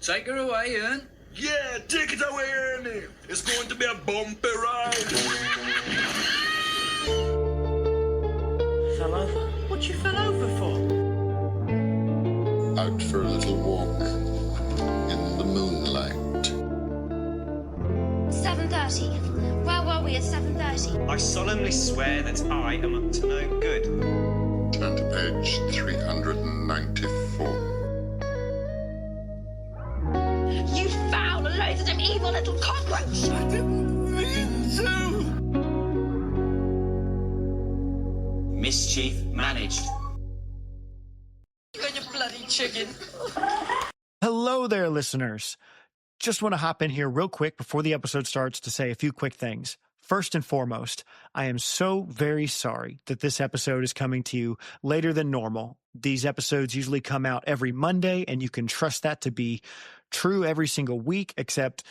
Take her away, Ian. Yeah, take it away, Ernie. It's going to be a bumpy ride. Fell over? What you fell over for? Out for a little walk in the moonlight. 7:30. Where were we at 7:30? I solemnly swear that I am up to no good. Turn to page 394. You foul, loathsome, evil little cockroach! I didn't mean to. Mischief managed. You and your bloody chicken. Hello there, listeners. Just want to hop in here real quick before the episode starts to say a few quick things. First and foremost, I am so very sorry that this episode is coming to you later than normal. These episodes usually come out every Monday, and you can trust that to be true every single week, except,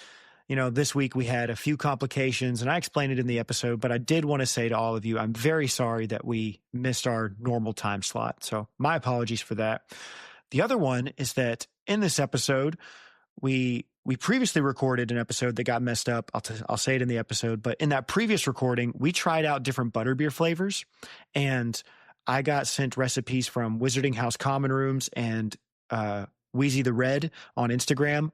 this week we had a few complications, and I explained it in the episode, but I did want to say to all of you, I'm very sorry that we missed our normal time slot. So my apologies for that. The other one is that in this episode, we previously recorded an episode that got messed up. I'll say it in the episode, but in that previous recording, we tried out different butterbeer flavors, and I got sent recipes from Wizarding House Common Rooms and Wheezy the Red on Instagram.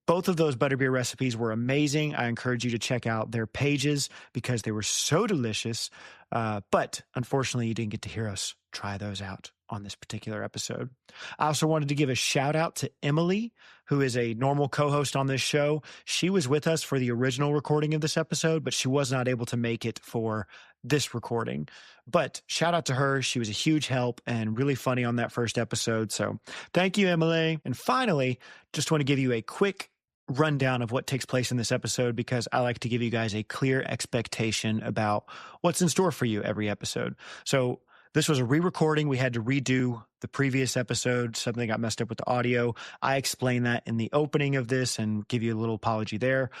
Both of those butterbeer recipes were amazing. I encourage you to check out their pages because they were so delicious. But unfortunately, you didn't get to hear us try those out on this particular episode. I also wanted to give a shout out to Emily, who is a normal co-host on this show. She was with us for the original recording of this episode, but she was not able to make it for this recording. But shout out to her. She was a huge help and really funny on that first episode. So thank you, Emily. And finally, just want to give you a quick rundown of what takes place in this episode because I like to give you guys a clear expectation about what's in store for you every episode. So this was a re-recording. We had to redo the previous episode. Something got messed up with the audio. I explain that in the opening of this and give you a little apology there.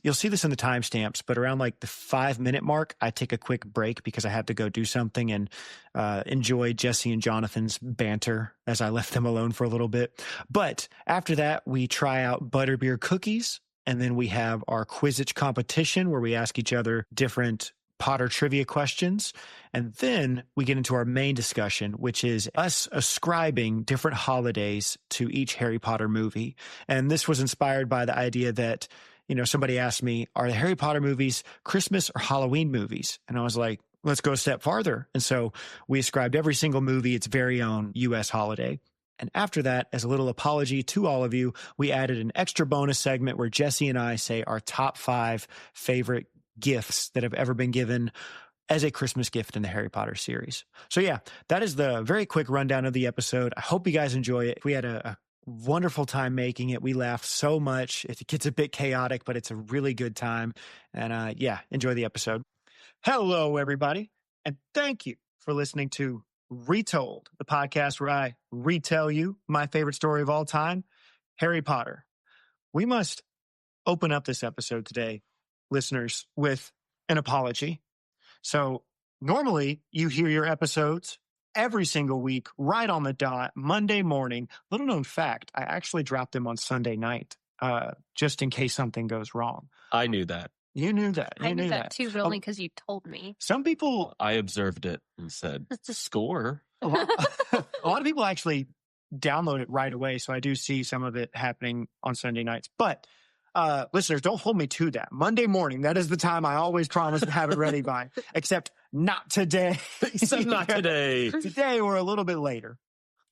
You'll see this in the timestamps, but around like the 5-minute mark, I take a quick break because I had to go do something and enjoy Jessie and Jonathan's banter as I left them alone for a little bit. But after that, we try out butterbeer cookies, and then we have our Quizzitch competition where we ask each other different Potter trivia questions. And then we get into our main discussion, which is us ascribing different holidays to each Harry Potter movie. And this was inspired by the idea that, somebody asked me, are the Harry Potter movies Christmas or Halloween movies? And I was like, let's go a step farther. And so we ascribed every single movie its very own U.S. holiday. And after that, as a little apology to all of you, we added an extra bonus segment where Jessie and I say our top 5 favorite gifts that have ever been given as a Christmas gift in the Harry Potter series. So yeah, that is the very quick rundown of the episode. I hope you guys enjoy it. We had a wonderful time making it. We laughed so much. It gets a bit chaotic, but it's a really good time. And enjoy the episode. Hello, everybody. And thank you for listening to Retold, the podcast where I retell you my favorite story of all time, Harry Potter. We must open up this episode today, listeners, with an apology. So normally you hear your episodes every single week, right on the dot, Monday morning. Little known fact, I actually dropped them on Sunday night, just in case something goes wrong. I knew that. You knew that. I knew that too, but only because you told me. Some people... I observed it and said, score. A lot of people actually download it right away, so I do see some of it happening on Sunday nights. But listeners, don't hold me to that. Monday morning, that is the time I always promise to have it ready by, except not today. Except not today. Today, we're a little bit later.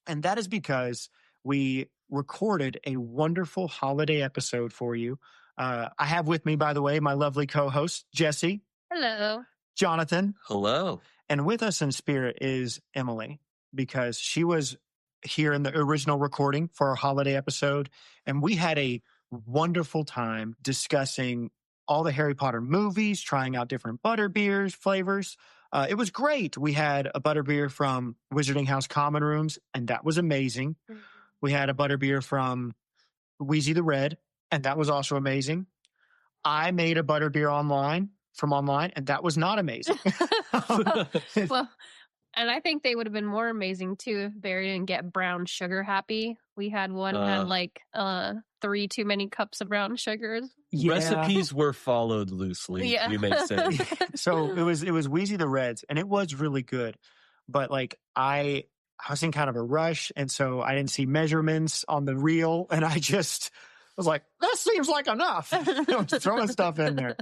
And that is because we recorded a wonderful holiday episode for you. I have with me, by the way, my lovely co-host, Jessie. Hello. Jonathan. Hello. And with us in spirit is Emily, because she was here in the original recording for our holiday episode. And we had a wonderful time discussing all the Harry Potter movies, trying out different butterbeers flavors. It was great. We had a butterbeer from Wizarding House Common Rooms, and that was amazing. Mm-hmm. We had a butterbeer from Wheezy the Red, and that was also amazing. I made a butterbeer from online, and that was not amazing. Well, And I think they would have been more amazing too if Barry didn't get brown sugar happy. We had one had like 3 too many cups of brown sugars. Yeah. Recipes were followed loosely, Yeah. you may say. So it was Wheezy the Reds, and it was really good. But like I was in kind of a rush, and so I didn't see measurements on the reel, and I just was like, that seems like enough. Throwing stuff in there.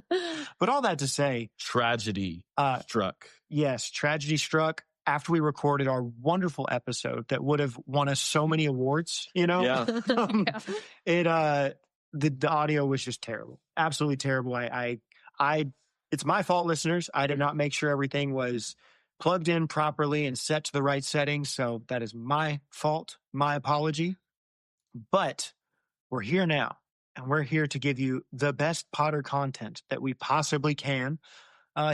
But all that to say, Tragedy struck. yes, tragedy struck after we recorded our wonderful episode that would have won us so many awards, Yeah. The audio was just terrible. Absolutely terrible. It's my fault, listeners. I did not make sure everything was plugged in properly and set to the right settings. So that is my fault, my apology. But we're here now, and we're here to give you the best Potter content that we possibly can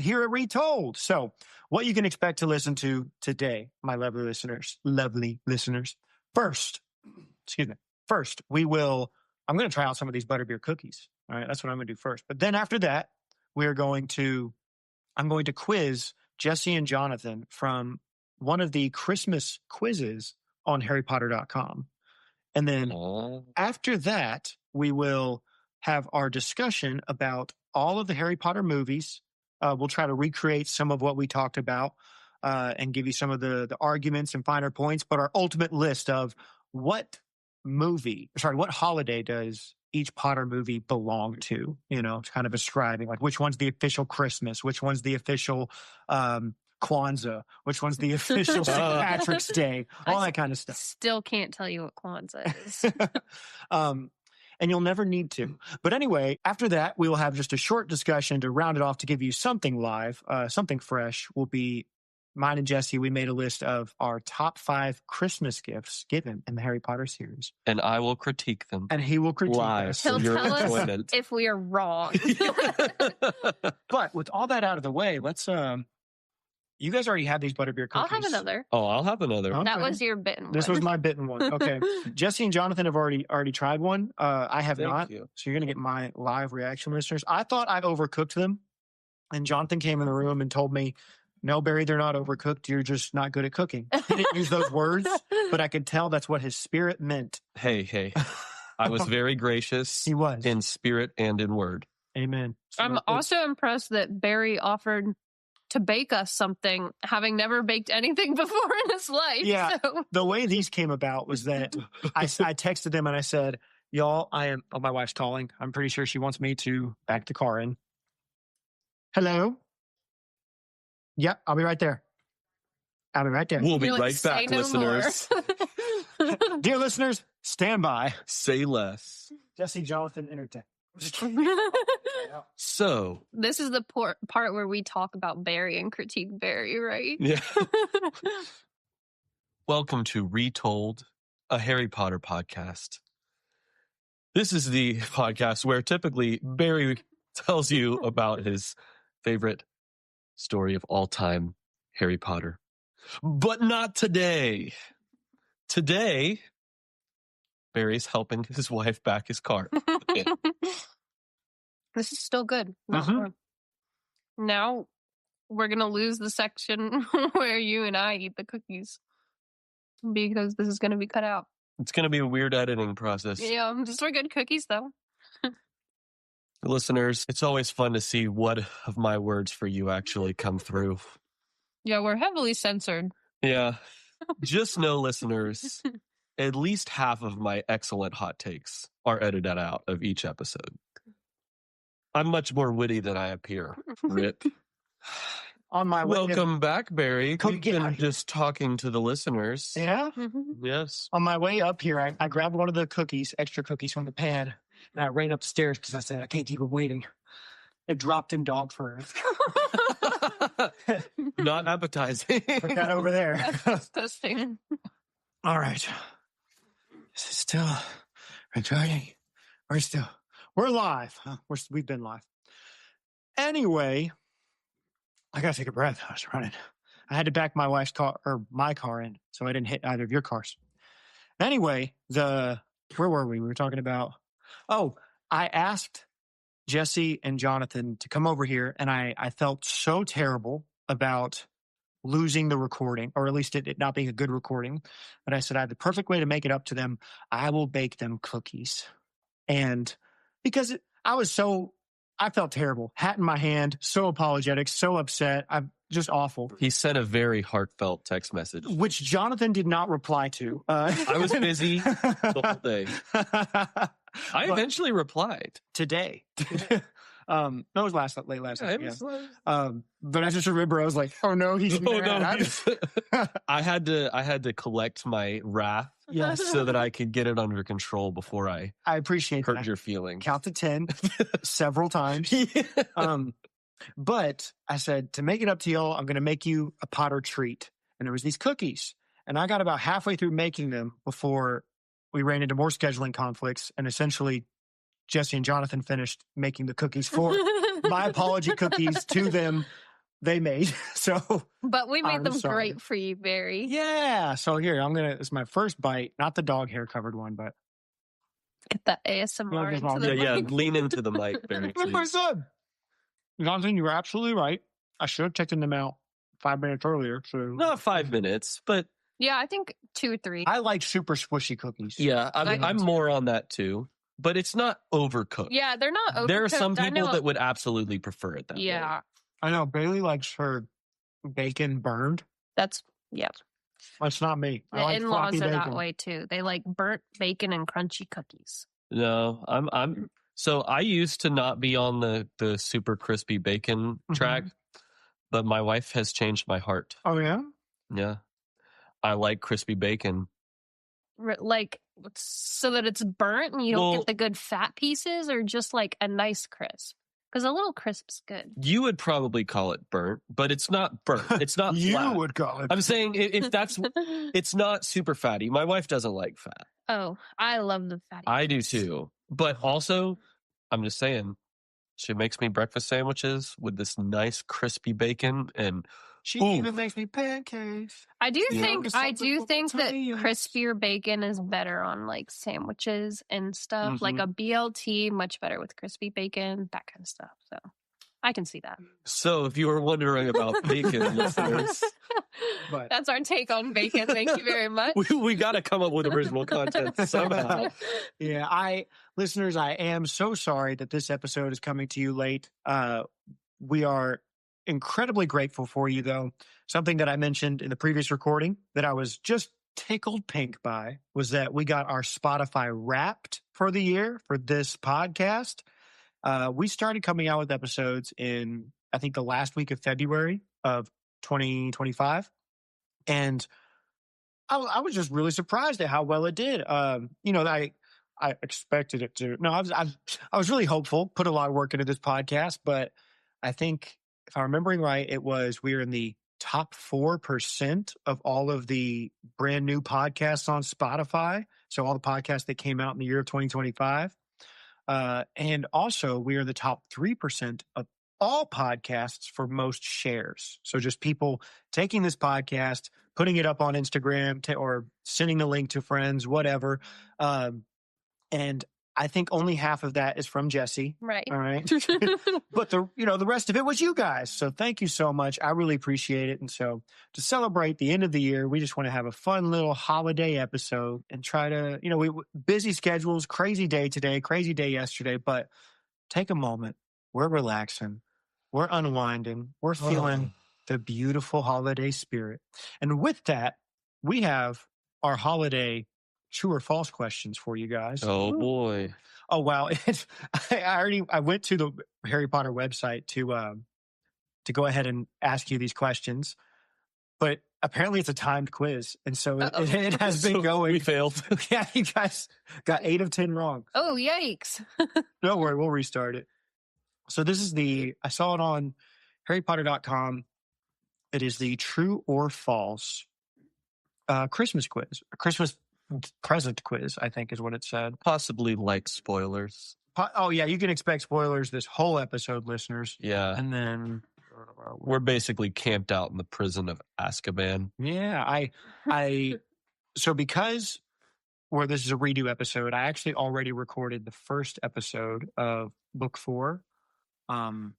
here at Retold. So what you can expect to listen to today, my lovely listeners, first, I'm going to try out some of these butterbeer cookies. All right, that's what I'm going to do first. But then after that, I'm going to quiz Jessie and Jonathan from one of the Christmas quizzes on HarryPotter.com. And then after that, we will have our discussion about all of the Harry Potter movies. We'll try to recreate some of what we talked about and give you some of the arguments and finer points. But our ultimate list of what holiday does each Potter movie belong to? You know, it's kind of ascribing, like which one's the official Christmas, which one's the official Kwanzaa, which one's the official St. Patrick's Day, all that kind of stuff. Still can't tell you what Kwanzaa is. And you'll never need to. But anyway, after that, we will have just a short discussion to round it off to give you something live, something fresh. Will be mine and Jessie. We made a list of our top 5 Christmas gifts given in the Harry Potter series. And I will critique them. And he will critique live. us. He'll Your tell us enjoyment. if we are wrong. But with all that out of the way, let's you guys already had these butterbeer I'll cookies. have another. Oh, I'll have another. Okay. That was your bitten This one. was my bitten one. Okay. Jesse and Jonathan have already tried one. I have Thank not. you. So you're going to get my live reaction, listeners. I thought I overcooked them. And Jonathan came in the room and told me, no, Barry, they're not overcooked. You're just not good at cooking. He didn't use those words, but I could tell that's what his spirit meant. Hey. I was very gracious He was. in spirit and in word. Amen. So I'm also impressed that Barry offered to bake us something, having never baked anything before in his life. Yeah. So. The way these came about was that I texted them and I said, y'all, my wife's calling. I'm pretty sure she wants me to back the car in. Hello? Yep, I'll be right there. I'll be right there. We'll be You're like, right back, "Say no listeners. Dear listeners, stand by. Say less. Jesse, Jonathan, entertain. So, This is the part where we talk about Barry and critique Barry, right? yeah. Welcome to Retold, a Harry Potter podcast. This is the podcast where typically Barry tells you about his favorite story of all time, Harry Potter. But not today. Today, Barry's helping his wife back his car. This is still good. Now we're going to lose the section where you and I eat the cookies because this is going to be cut out. It's going to be a weird editing process. Yeah, just for good cookies, though. Listeners, it's always fun to see what of my words for you actually come through. Yeah, we're heavily censored. Yeah. Just know, listeners, at least half of my excellent hot takes are edited out of each episode. I'm much more witty than I appear. Rip. On my way. Welcome back, Barry. Come We've get out been of here. just talking to the listeners. Yeah? Yes. On my way up here, I grabbed one of the cookies, extra cookies from the pan, and I ran upstairs because I said, I can't keep it waiting. It dropped in dog fur. Not appetizing. Put that over there. That's disgusting. All right. Is it still recording? We're live. Huh? We've been live. Anyway, I gotta take a breath. I was running. I had to back my wife's car or my car in, so I didn't hit either of your cars. Anyway, where were we? We were talking about. Oh, I asked Jesse and Jonathan to come over here, and I felt so terrible about losing the recording, or at least it not being a good recording. But I said, I have the perfect way to make it up to them. I will bake them cookies. And because I felt terrible, hat in my hand, so apologetic, so upset. I'm just awful. He sent a very heartfelt text message, Which Jonathan did not reply to. I was busy the whole day. I eventually replied today. That was late last night. Yeah. But I just remember I was like, oh no, he's mad. I had to collect my wrath, so that I could get it under control before I appreciate hurt that. your feelings. Count to 10 several times. But I said, to make it up to y'all, I'm going to make you a Potter treat. And there was these cookies. And I got about halfway through making them before we ran into more scheduling conflicts. And essentially, Jessie and Jonathan finished making the cookies for my apology cookies to them. They made. But we made I'm them sorry. great for you, Barry. Yeah. So here, it's my first bite, not the dog hair covered one, but. Get that ASMR Yeah, into the Yeah, mic. lean into the mic, Barry. That's my Please. son. Jonathan, you were absolutely right. I should have taken them out 5 minutes earlier. So Not 5 minutes, but Yeah, I think 2 or 3. I like super squishy cookies. yeah, I I'm do more on that too. But it's not overcooked. Yeah, they're not overcooked. There are some I people know- that would absolutely prefer it that way. Yeah, I know Bailey likes her bacon burned. that's yeah. That's not me. I The like in-laws floppy are that bacon. way too. They like burnt bacon and crunchy cookies. No, I'm so I used to not be on the super crispy bacon track, but my wife has changed my heart. Oh yeah. Yeah. I like crispy bacon. Like so that it's burnt and you don't Well- get the good fat pieces, or just like a nice crisp. Because a little crisp's good. You would probably call it burnt, but it's not burnt. It's not You flat. would call it. I'm saying if that's it's not super fatty. My wife doesn't like fat. Oh, I love the fatty. I do bits. too. But also, I'm just saying, she makes me breakfast sandwiches with this nice crispy bacon, and She Ooh. even makes me pancakes. I do Yeah. think Just I something do for think that potatoes. crispier bacon is better on like sandwiches and stuff. Like a BLT, much better with crispy bacon, that kind of stuff. So I can see that. so if you were wondering about bacon, listeners, But That's our take on bacon. Thank you very much. we got to come up with original content somehow. yeah, listeners, I am so sorry that this episode is coming to you late. We are incredibly grateful for you, though. Something that I mentioned in the previous recording that I was just tickled pink by was that we got our Spotify Wrapped for the year for this podcast. We started coming out with episodes in, I think, the last week of February of 2025. And I was just really surprised at how well it did. I expected it to. No, I was really hopeful, put a lot of work into this podcast, but I think if I'm remembering right, we're in the top 4% of all of the brand new podcasts on Spotify. So all the podcasts that came out in the year of 2025. And also we are in the top 3% of all podcasts for most shares. So just people taking this podcast, putting it up on Instagram or sending the link to friends, whatever. And I think only half of that is from Jessie. Right. All right. But the rest of it was you guys. So thank you so much. I really appreciate it. And so to celebrate the end of the year, we just want to have a fun little holiday episode and try to, we busy schedules, crazy day today, crazy day yesterday, but take a moment. We're relaxing. We're unwinding. We're feeling the beautiful holiday spirit. And with that, we have our holiday true or false questions for you guys. Oh boy. Oh wow. I went to the Harry Potter website to go ahead and ask you these questions, but apparently it's a timed quiz. And so it has been So going. We failed. Yeah, you guys got 8 of 10 wrong. Oh, yikes. Don't worry, we'll restart it. So this is I saw it on harrypotter.com. It is the true or false Christmas quiz, Christmas present quiz, I think is what it said. Possibly light spoilers. Oh yeah, you can expect spoilers this whole episode, listeners. Yeah. And then We're basically camped out in the prison of Azkaban. yeah, so because this is a redo episode, I actually already recorded the first episode of book 4. And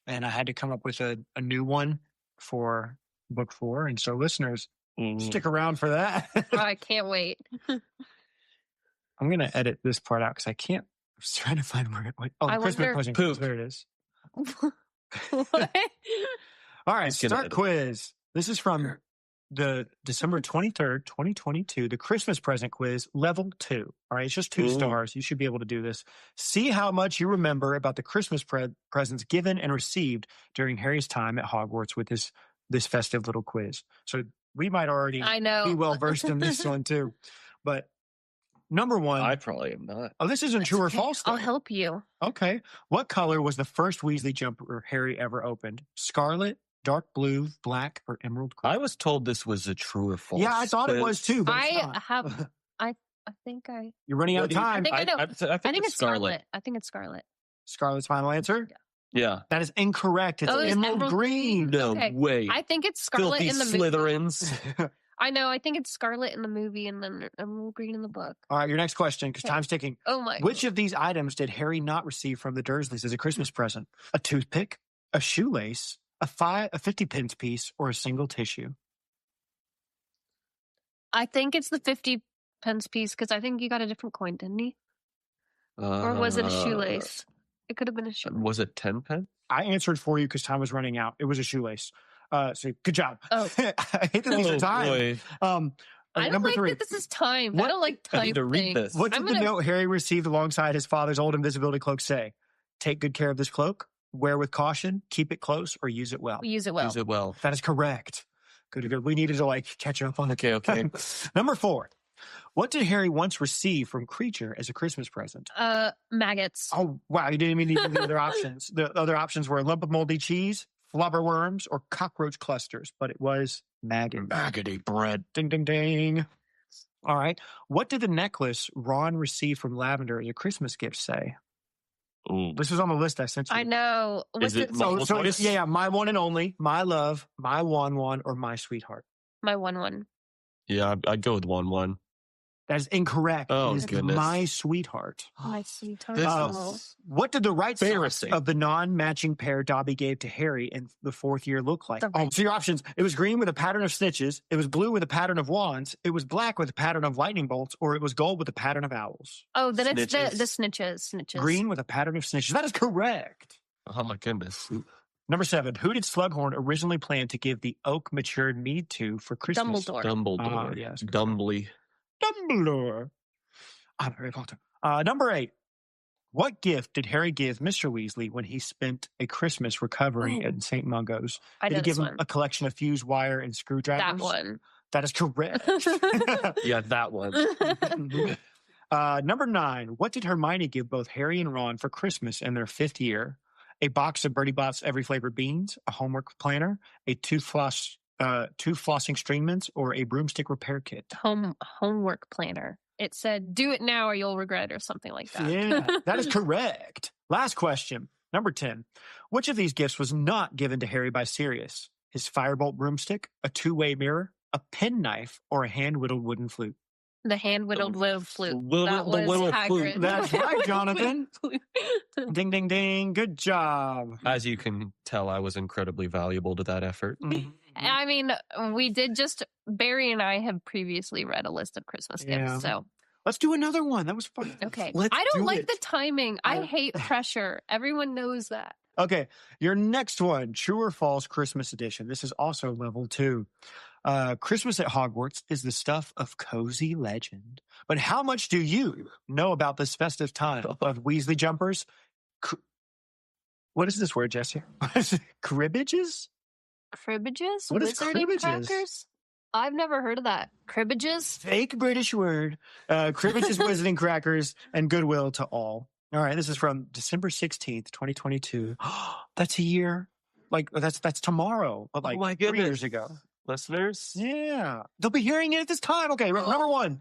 I had to come up with a new one for book 4. And so listeners, stick around for that. Oh, I can't wait. I'm going to edit this part out because I can't. I was trying to find where it went. Oh, the I Christmas wonder- present. Poop. There it is. What? All right, It's gonna start edit. quiz. This is from the December 23rd, 2022, the Christmas present quiz, level 2. All right, it's just 2 Ooh. stars. You should be able to do this. See how much you remember about the Christmas presents given and received during Harry's time at Hogwarts with this festive little quiz. So we might already I know. be well versed in this one too. But number 1. I probably am not. Oh, this isn't true or Okay, false. Though. I'll help you. Okay. What color was the first Weasley jumper Harry ever opened? Scarlet, dark blue, black, or emerald green? I was told this was a true or false. Yeah, I thought it was quiz. too. But it's I not. have. I think I. You're running out of What do you- time. think I know. I think I think it's it's Scarlet. I think it's Scarlet. Scarlet's final answer? Yeah. That is incorrect. It's Oh, it's emerald emerald green. No Okay. way. I think it's Scarlet Filthy in the movie. Slytherins. I know. I think it's Scarlet in the movie and then Emerald Green in the book. All right, your next question, because Okay. time's ticking. Oh my! Which of these items did Harry not receive from the Dursleys as a Christmas present? A toothpick, a shoelace, a 50 pence piece, or a single tissue? I think it's the 50 pence piece because I think you got a different coin, didn't he? Or was it a shoelace? It could have been a shoelace. Was it 10 pence? I answered for you because time was running out. It was a shoelace. So good job. Oh. I hate that these are time. boy. I don't number like 3. that this is timed. What- I don't like I time need to read things. this. What did I'm the gonna- note Harry received alongside his father's old invisibility cloak say? Take good care of this cloak, wear with caution, keep it close, or use it well. use it well. Use it well. That is correct. Good, good. We needed to catch up on it. Okay. Number 4. What did Harry once receive from Creature as a Christmas present? Maggots. Oh, wow. You didn't even need the other options. The other options were a lump of moldy cheese, flubberworms, or cockroach clusters, but it was maggot. Maggoty bread. Ding, ding, ding. All right. What did the necklace Ron received from Lavender as a Christmas gift say? Ooh. This was on the list I sent you. I know. What's Is it it? my- say? So Choice? yeah, my one and only, my love, my one, or my sweetheart. My 1-1. Yeah, I'd go with 1-1. That is incorrect. Oh, It is goodness. my sweetheart. My sweetheart. This Oh. is What did the right side embarrassing. of the non-matching pair Dobby gave to Harry in the 4th year look like? The Oh, right- so your options. It was green with a pattern of snitches. It was blue with a pattern of wands. It was black with a pattern of lightning bolts. Or it was gold with a pattern of owls. Oh, then it's Snitches. the snitches. Green with a pattern of snitches. That is correct. Oh my goodness. Number 7. Who did Slughorn originally plan to give the oak matured mead to for Christmas? Dumbledore. Dumbledore. Ah, yes. Dumbly. Dumbledore. I'm Harry Potter. Number 8. What gift did Harry give Mr. Weasley when he spent a Christmas recovering Oh. at St. Mungo's? I Did know he give this him one. a collection of fused wire and screwdrivers? That one. That is correct. Yeah, that one. Number 9. What did Hermione give both Harry and Ron for Christmas in their 5th year? A box of Bertie Bott's every flavored beans, a homework planner, a two flossing string mints, or a broomstick repair kit? Homework planner. It said, "Do it now or you'll regret," or something like that. Yeah, that is correct. Last question. Number 10. Which of these gifts was not given to Harry by Sirius? His firebolt broomstick, a two-way mirror, a penknife, or a hand-whittled wooden flute? The hand-whittled little flute. The That was little flute. Hagrid. That's right, Jonathan. Ding, ding, ding. Good job. As you can tell, I was incredibly valuable to that effort. I mean, we did Barry and I have previously read a list of Christmas Yeah. gifts, so Let's do another one. That was fun. okay. Let's I don't do like it. the timing. I I- hate pressure. Everyone knows that. Okay, your next one, True or False Christmas Edition. This is also level 2. Christmas at Hogwarts is the stuff of cozy legend. But how much do you know about this festive time of Weasley jumpers? What is this word, Jesse? Cribbages? Cribbages? What is Wizarding cribbages? crackers? I've never heard of that. Cribbages? Fake British word. Cribbages, Wizarding crackers, and goodwill to all. All right, this is from December 16th, 2022. That's a year. Like, that's tomorrow. But like Oh my 3 goodness. years ago. Listeners? Yeah. They'll be hearing it at this time. Okay, number 1.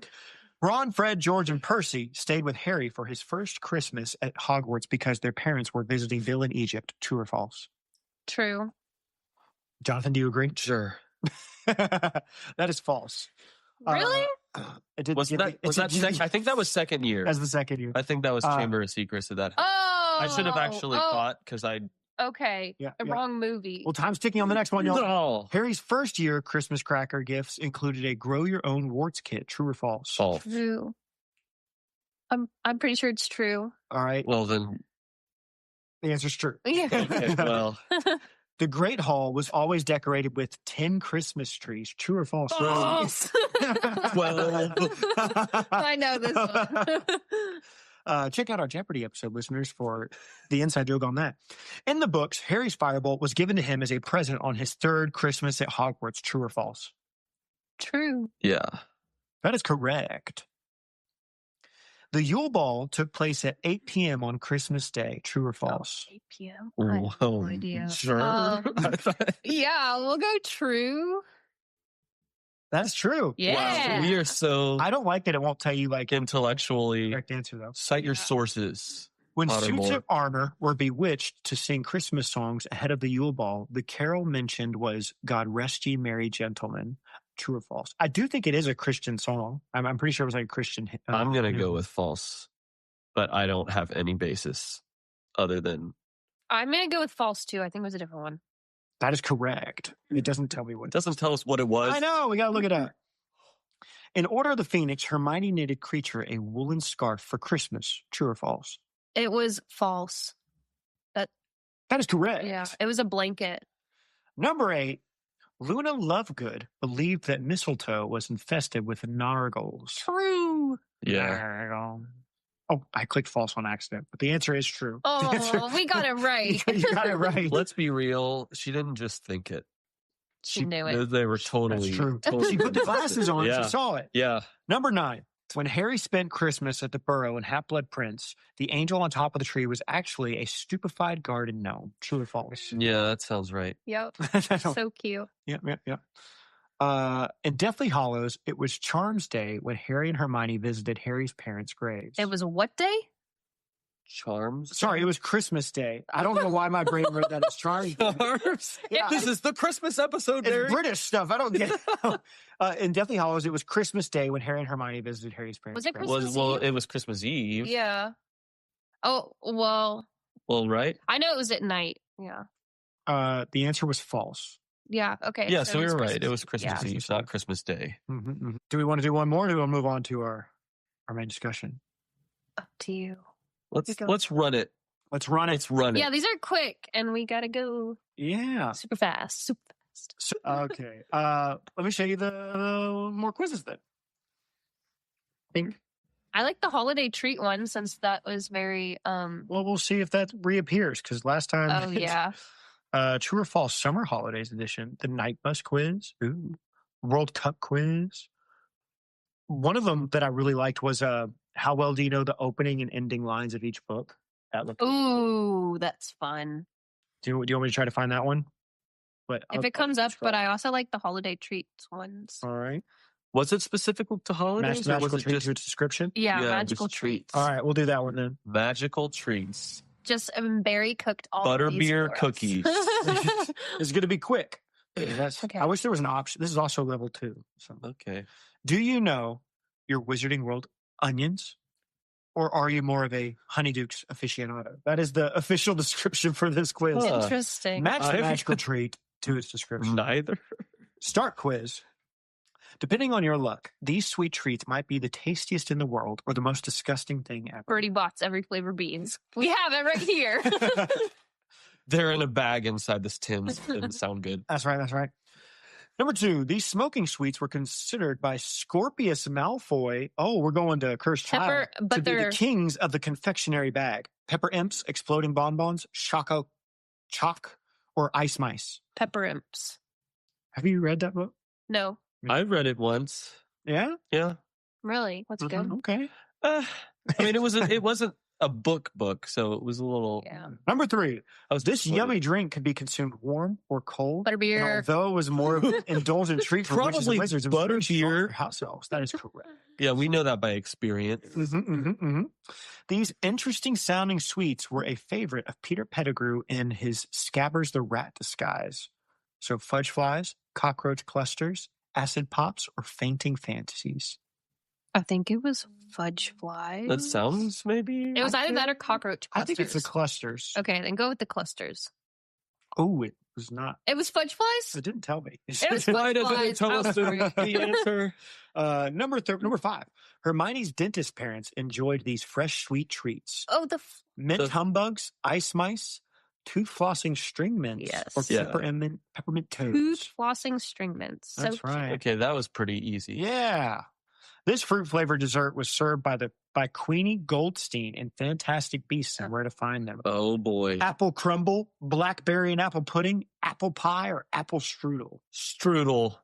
Ron, Fred, George, and Percy stayed with Harry for his first Christmas at Hogwarts because their parents were visiting Bill in Egypt. True or false? True. Jonathan, do you agree? Sure. That is false. Really? It did Was give that, me- was it that did give me- I think that was second year. as the second year. I think that was Uh, Chamber of Secrets of that. Oh. I should have actually thought because I Okay. Yeah, The yeah. wrong movie. Well, time's ticking on the next one, y'all. No. Harry's first year Christmas cracker gifts included a grow your own warts kit. True or false? False. True. I'm pretty sure it's true. All right. Well, then. The answer's true. Yeah. Okay, well. The Great Hall was always decorated with 10 Christmas trees. True or false? False. Well. I know this one. Check out our Jeopardy episode, listeners, for the inside joke on that. In the books, Harry's firebolt was given to him as a present on his third Christmas at Hogwarts. True or false? True. Yeah. That is correct. The Yule Ball took place at 8 p.m. on Christmas Day. True or false? 8 p.m. I have no idea. Sure. Yeah, we'll go true. That's true. Yeah. Wow, we are so I don't like that it won't tell you like intellectually. correct answer though. Cite your sources. When suits Pottermore. of armor were bewitched to sing Christmas songs ahead of the Yule Ball, the carol mentioned was "God Rest Ye Merry Gentlemen." True or false? I do think it is a Christian song. I'm pretty sure it was like a Christian. I'm going to hymn. go with false, but I don't have any basis other than I'm going to go with false, too. I think it was a different one. That is correct. It doesn't tell me what. it doesn't tell us what it was. I know. We got to look it up. In Order of the Phoenix, Hermione knitted Creature a woolen scarf for Christmas. True or false? It was false. That is correct. Yeah, it was a blanket. Number 8. Luna Lovegood believed that mistletoe was infested with nargles. True. Yeah. Oh, I clicked false on accident, but the answer is true. The answer- Oh, we got it right. You got it right. Let's be real. She didn't just think it. She knew it. They were totally. That's true. totally She put the glasses on. Yeah. She saw it. Yeah. Number 9. When Harry spent Christmas at the Burrow in Half-Blood Prince, the angel on top of the tree was actually a stupefied garden gnome. True or false? Yeah, that sounds right. Yep. So cute. Yeah. In Deathly Hallows, it was Charms Day when Harry and Hermione visited Harry's parents' graves. It was a what day? Charms. Sorry, it was Christmas Day. I don't know why my brain wrote that as Charms Day. Charms. Yeah. This is the Christmas episode, Derek. It's British stuff. I don't get it. In Deathly Hallows, it was Christmas Day when Harry and Hermione visited Harry's parents' Was it graves. Christmas Well, Eve? it was Christmas Eve. Yeah. Oh, well, Well, right? I know it was at night. Yeah. The answer was false. Yeah. Okay. Yeah, so it we was were right. Christmas It was Christmas Eve. Eve, not Christmas Day. Do we want to do one more or do we want to move on to our main discussion? Yeah. Up to you. Let's go. let's run it. Let's run it. Let's run it. Yeah, these are quick, and we gotta go Yeah. super fast. Super fast. So, okay. Let me show you the more quizzes then. I like the holiday treat one since that was very Well, we'll see if that reappears because last time. Oh yeah. True or false summer holidays edition, the night bus quiz, World Cup quiz. One of them that I really liked was how well do you know the opening and ending lines of each book? That looked. Ooh, that's fun. Do you want me to try to find that one? But If it comes up, but I also like the holiday treats ones. All right. Was it specific to holidays? or was Magical it treat just to its description. Yeah, Yeah, magical just treats. All right, we'll do that one then. magical treats? Just Barry cooked all of these Butterbeer for us. cookies. It's going to be quick. Okay. I wish there was an option. This is also level 2. So. Okay. Do you know your Wizarding World onions? Or are you more of a Honeydukes aficionado? That is the official description for this quiz. Huh. Interesting. Match the I've- magical treat to its description. Neither. Start quiz. Depending on your luck, these sweet treats might be the tastiest in the world or the most disgusting thing ever. Birdie Bots every flavor beans. We have it right here. They're in a bag inside this tin. Didn't sound good. That's right. That's right. Number 2, these smoking sweets were considered by Scorpius Malfoy. Oh, we're going to Cursed Child. Pepper, but to be the they're kings of the confectionery bag. Pepper imps, exploding bonbons, choco chalk, or ice mice. pepper imps. Have you read that book? No, I read it once. Yeah. Yeah. really. What's good? Okay. I mean, it wasn't a book, so it was a little. Yeah. Number 3, I was this disappointed. yummy drink could be consumed warm or cold. and Butterbeer. although it was more of an indulgent treat for witches and Probably wizards, it was very strong butterbeer. for house elves. That is correct. Yeah, we know that by experience. These interesting sounding sweets were a favorite of Peter Pettigrew in his Scabbers the Rat disguise. So fudge flies, cockroach clusters, acid pops, or fainting fantasies. I think it was fudge flies. That sounds maybe. It was either that or cockroach I clusters. think it's the clusters. Okay, then go with the clusters. Oh, it was not. It was fudge flies? It didn't tell me. It was Why fudge doesn't flies. it tell us the answer? Number 5. Hermione's dentist parents enjoyed these fresh, sweet treats. Oh, Mint humbugs, ice mice, tooth flossing string mints, Yes. or Yeah. peppermint toads. tooth flossing string mints. So That's right. Okay, that was pretty easy. Yeah. This fruit-flavored dessert was served by Queenie Goldstein in Fantastic Beasts and Where to Find Them. Oh boy. Apple crumble, blackberry and apple pudding, apple pie, or apple strudel. Strudel,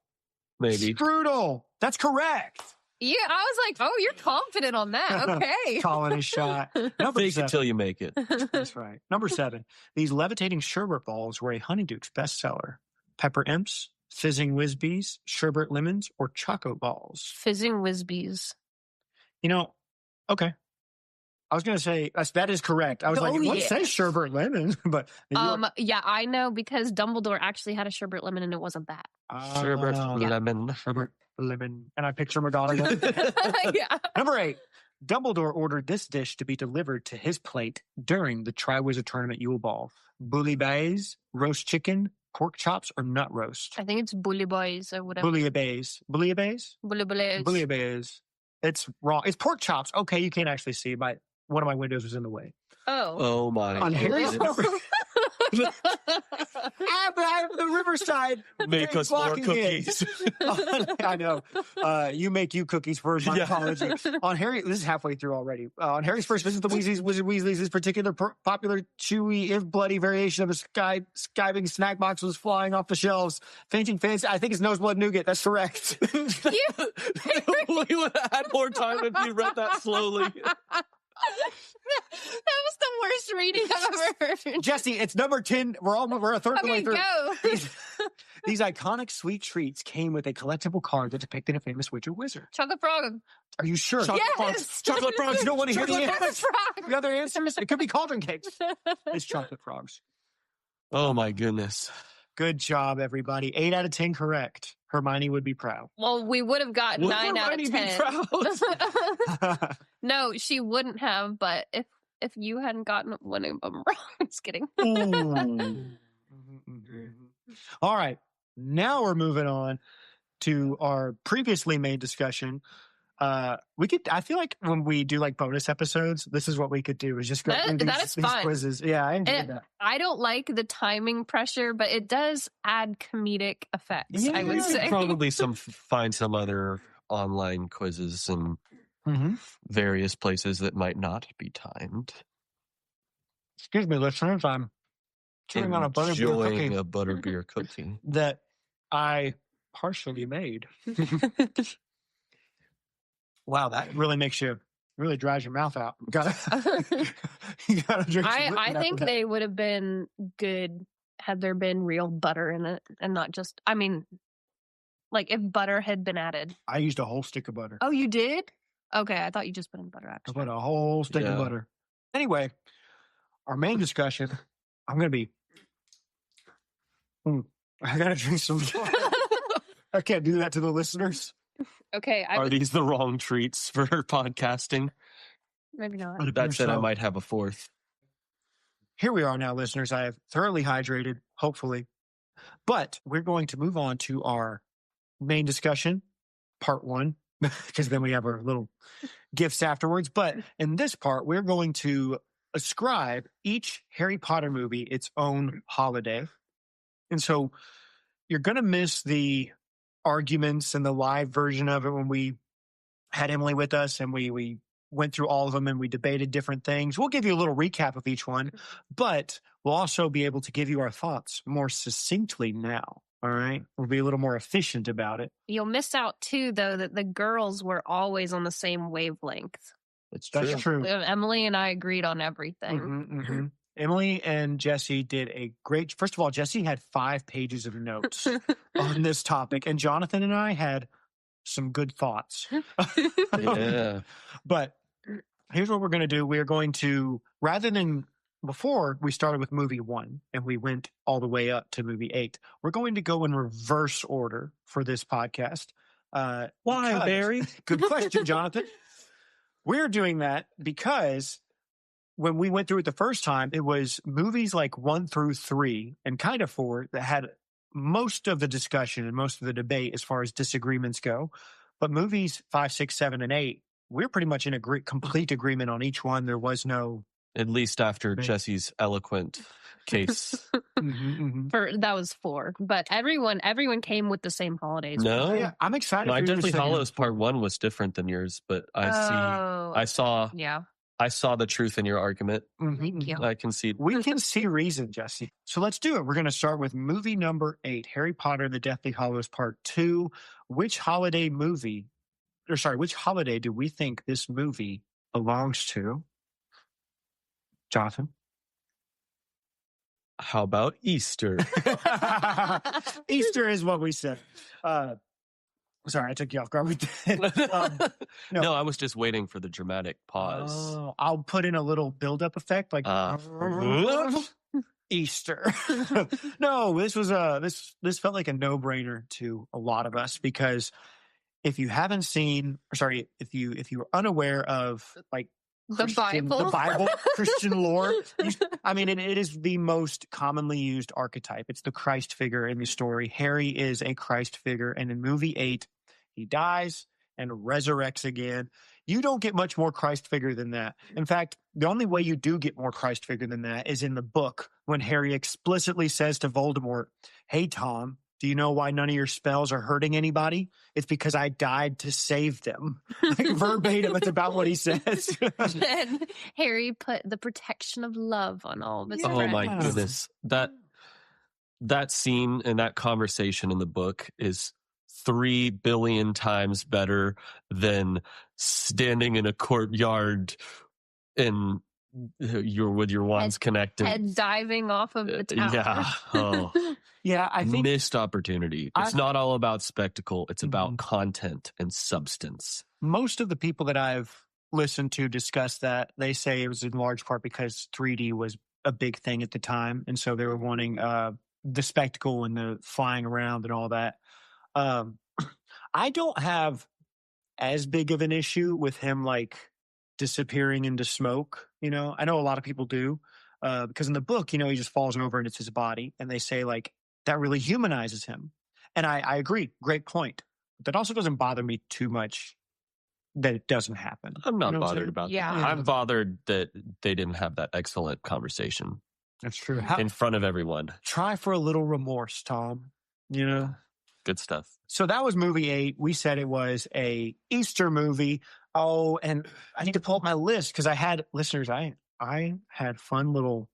maybe. Strudel. That's correct. Yeah, I was like, oh, you're confident on that. Okay. Calling his shot. Number Fake it 7. till you make it. That's right. Number 7. These levitating sherbet balls were a Honeydukes bestseller. Pepper Imps, Fizzing Whizbees, Sherbet Lemons, or Choco Balls. Fizzing Whizbees. Okay. I was going to say, that is correct. I was like, let's say Sherbet Lemon, but... Yeah, I know because Dumbledore actually had a sherbet lemon and it wasn't that. Sherbet Yeah. lemon. Sherbet Lemon. And I picture McGonagall. Yeah. Number 8. Dumbledore ordered this dish to be delivered to his plate during the Triwizard Tournament Yule Ball. Bouillabaisse, roast chicken, pork chops, or nut roast. I think it's Bully Boys or whatever. Bouillabaisse. Bouillabaisse? Bully Boys. Bouillabaisse. It's wrong. It's pork chops. Okay, you can't actually see. One of my windows was in the way. Oh. Oh my. On Harry's goodness. the Riverside. Make us more blocking it. cookies. I know. You make you cookies for my Yeah. apology. On Harry, this is halfway through already. On Harry's first visit to the Weasleys, Wizard Weasley's, this particular popular chewy, if bloody variation of a skiving snack box was flying off the shelves. Fainting fans, I think it's nose blood nougat. That's correct. We would have had more time if you read that slowly. That was the worst reading I've ever heard. Jesse, it's number 10. We're a third of the way Okay, through. go. These iconic sweet treats came with a collectible card that depicted a famous witch or wizard. Chocolate frog. Are you sure? Yes. Chocolate frogs. You don't want to hear the Chocolate answers. frog. The other answers? It could be cauldron cakes. It's chocolate frogs. Oh my goodness. Good job, everybody. 8 out of 10 correct. Hermione would be proud. Well, we would have got Would 9 out of Hermione be 10. proud? No, she wouldn't have, but if you hadn't gotten one of them wrong, just kidding. All right. Now we're moving on to our previously made discussion. I feel like when we do like bonus episodes, this is what we could do is just go through That is these fun. quizzes. Yeah, I enjoyed that. I don't like the timing pressure, but it does add comedic effects, I would You could say. probably find some other online quizzes and various places that might not be timed. Excuse me, listeners. I'm chewing on a butterbeer Enjoying cookie a butterbeer cookie. that I partially made. Wow, that really really dries your mouth out. You gotta drink some I liquid think after that. they would have been good had there been real butter in it and not just, like if butter had been added. I used a whole stick of butter. Oh, you did? Okay, I thought you just put in butter I actually. put a whole stick of Yeah. butter. Anyway, our main discussion, I'm going to be... I got to drink some water. I can't do that to the listeners. Okay, Are these the wrong treats for podcasting? maybe not. That said, I So, might have a fourth. here we are now, listeners. I have thoroughly hydrated, hopefully. But we're going to move on to our main discussion, part 1, because then we have our little gifts afterwards. But in this part, we're going to ascribe each Harry Potter movie its own holiday. And so you're going to miss the arguments and the live version of it when we had Emily with us and we went through all of them and we debated different things. We'll give you a little recap of each one, but we'll also be able to give you our thoughts more succinctly now. All right. We'll be a little more efficient about it. You'll miss out too, though, that the girls were always on the same wavelength. It's true. That's true. Emily and I agreed on everything. Mhm. Emily and Jessie did a great. First of all, Jessie had 5 pages of notes on this topic, and Jonathan and I had some good thoughts. Yeah. But here's what we're going to do. We are going to, rather than before we started with movie 1 and we went all the way up to movie 8, we're going to go in reverse order for this podcast. Why, because- Barry? Good question, Jonathan. We're doing that because when we went through it the first time, it was movies like 1 through 3 and kind of 4 that had most of the discussion and most of the debate as far as disagreements go. But movies 5, 6, 7, and 8, we're pretty much in complete agreement on each one. There was no, At least after Jessie's eloquent case. That was 4, but everyone came with the same holidays. No, yeah, I'm excited. my for you to Deathly say Hallows it. Part 1 was different than yours, but I saw the truth in your argument. Thank you. I concede. We can see reason, Jesse. So let's do it. We're going to start with movie number 8, Harry Potter and the Deathly Hallows Part 2. Which holiday do we think this movie belongs to? Jonathan? How about Easter? Easter is what we said. Sorry, I took you off guard with that. No, I was just waiting for the dramatic pause. Oh, I'll put in a little build-up effect, like Easter. No, this was this felt like a no-brainer to a lot of us, because if you haven't seen, if you were unaware of like the Bible, Christian lore, it is the most commonly used archetype. It's the Christ figure in the story. Harry is a Christ figure, and in movie 8, he dies and resurrects again. You don't get much more Christ figure than that. In fact, the only way you do get more Christ figure than that is in the book, when Harry explicitly says to Voldemort, "Hey, Tom, do you know why none of your spells are hurting anybody? It's because I died to save them." Like verbatim, it's about what he says. Then Harry put the protection of love on all of his friends. Oh my goodness. That scene and that conversation in the book is 3 billion times better than standing in a courtyard and with your wands connected. Head diving off of the tower. Yeah. Oh. Yeah, I think missed opportunity. It's not all about spectacle. It's about content and substance. Most of the people that I've listened to discuss that, they say it was in large part because 3D was a big thing at the time. And so they were wanting the spectacle and the flying around and all that. I don't have as big of an issue with him like disappearing into smoke. I know a lot of people do, because in the book, he just falls over and it's his body, and they say like that really humanizes him. And I agree. Great point. But that also doesn't bother me too much that it doesn't happen. I'm not bothered about that. Yeah. I'm bothered that they didn't have that excellent conversation. That's true. In front of everyone. Try for a little remorse, Tom. Good stuff. So that was movie 8. We said it was a Easter movie. Oh, and I need to pull up my list because I had listeners. I had fun little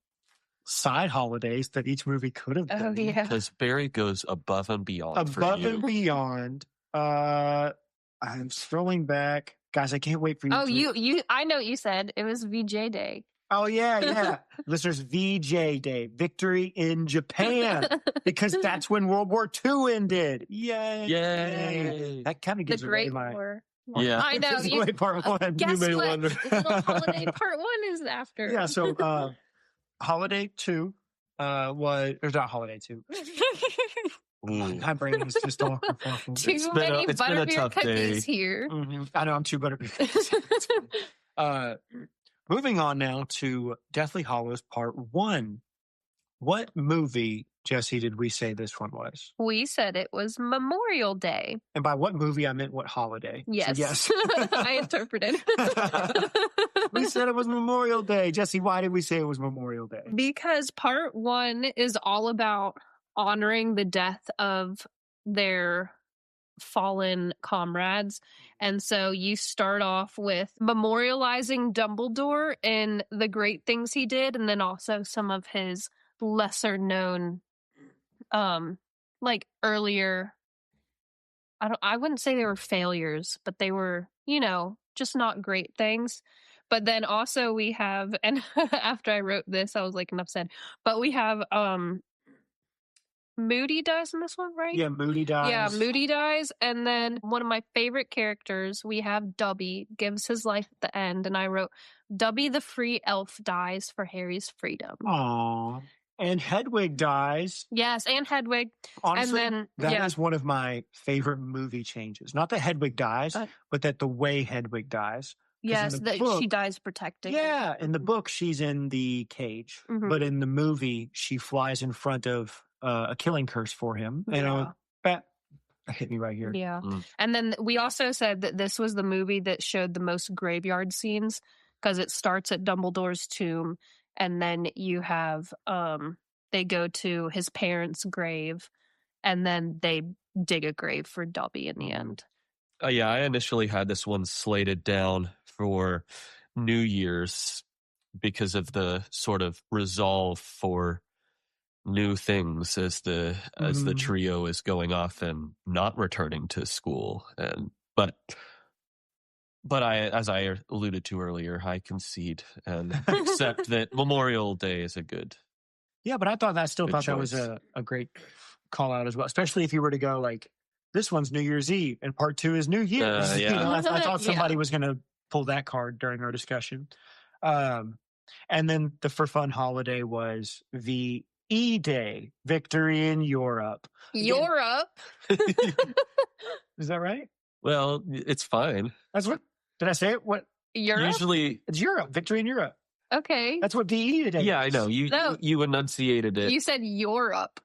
side holidays that each movie could have been. Oh yeah, because Barry goes above and beyond. And beyond. I'm scrolling back, guys. I can't wait for you. Oh, you. I know what you said. It was VJ Day. Oh, yeah. Listeners, VJ Day, Victory in Japan, because that's when World War II ended. Yay. That kind of gives the away Great my... War. Yeah. I know. Part 1. Guess you may what? wonder. The little holiday part 1 is after. Yeah, so Holiday 2 was... There's not Holiday 2. My brain is just all kerfuffled. Too many butterbeer cookies here. Mm-hmm. I know, I'm too butterbeer cookies. Moving on now to Deathly Hallows Part 1. What movie, Jesse, did we say this one was? We said it was Memorial Day. And by what movie, I meant what holiday. Yes. So yes. I interpreted. We said it was Memorial Day. Jesse, why did we say it was Memorial Day? Because Part 1 is all about honoring the death of their fallen comrades. And so you start off with memorializing Dumbledore and the great things he did, and then also some of his lesser known like earlier, I wouldn't say they were failures, but they were, just not great things. But then also we have, and after I wrote this, I was like, enough said, but we have Moody dies in this one, right? Yeah, Moody dies. Yeah, Moody dies. And then one of my favorite characters, we have Dubby, gives his life at the end. And I wrote, Dubby the free elf dies for Harry's freedom. Aww. And Hedwig dies. Yes, and Hedwig. Honestly, and then, that is one of my favorite movie changes. Not that Hedwig dies, but that the way Hedwig dies. Yes, the that book- she dies protecting. Yeah, in the book, she's in the cage, Mhm. but in the movie, she flies in front of a killing curse for him. And that hit me right here. Yeah. Mm. And then we also said that this was the movie that showed the most graveyard scenes because it starts at Dumbledore's tomb and then you have they go to his parents' grave and then they dig a grave for Dobby in the end. Yeah, I initially had this one slated down for New Year's because of the sort of resolve for new things as the trio is going off and not returning to school. But I, as I alluded to earlier, I concede and accept that Memorial Day is a good. Yeah, but I thought that was choice. a great call out as well, especially if you were to go like, this one's New Year's Eve and part 2 is New Year's. Yeah. You know, I thought Yeah. somebody was going to pull that card during our discussion. And then the for fun holiday was the E-Day, victory in Europe. Europe. Is that right? Well, it's fine. That's what, did I say it? What? Europe. Usually, It's Europe, victory in Europe. Okay. That's what VE today yeah, I is. know No. you enunciated it. You said Europe.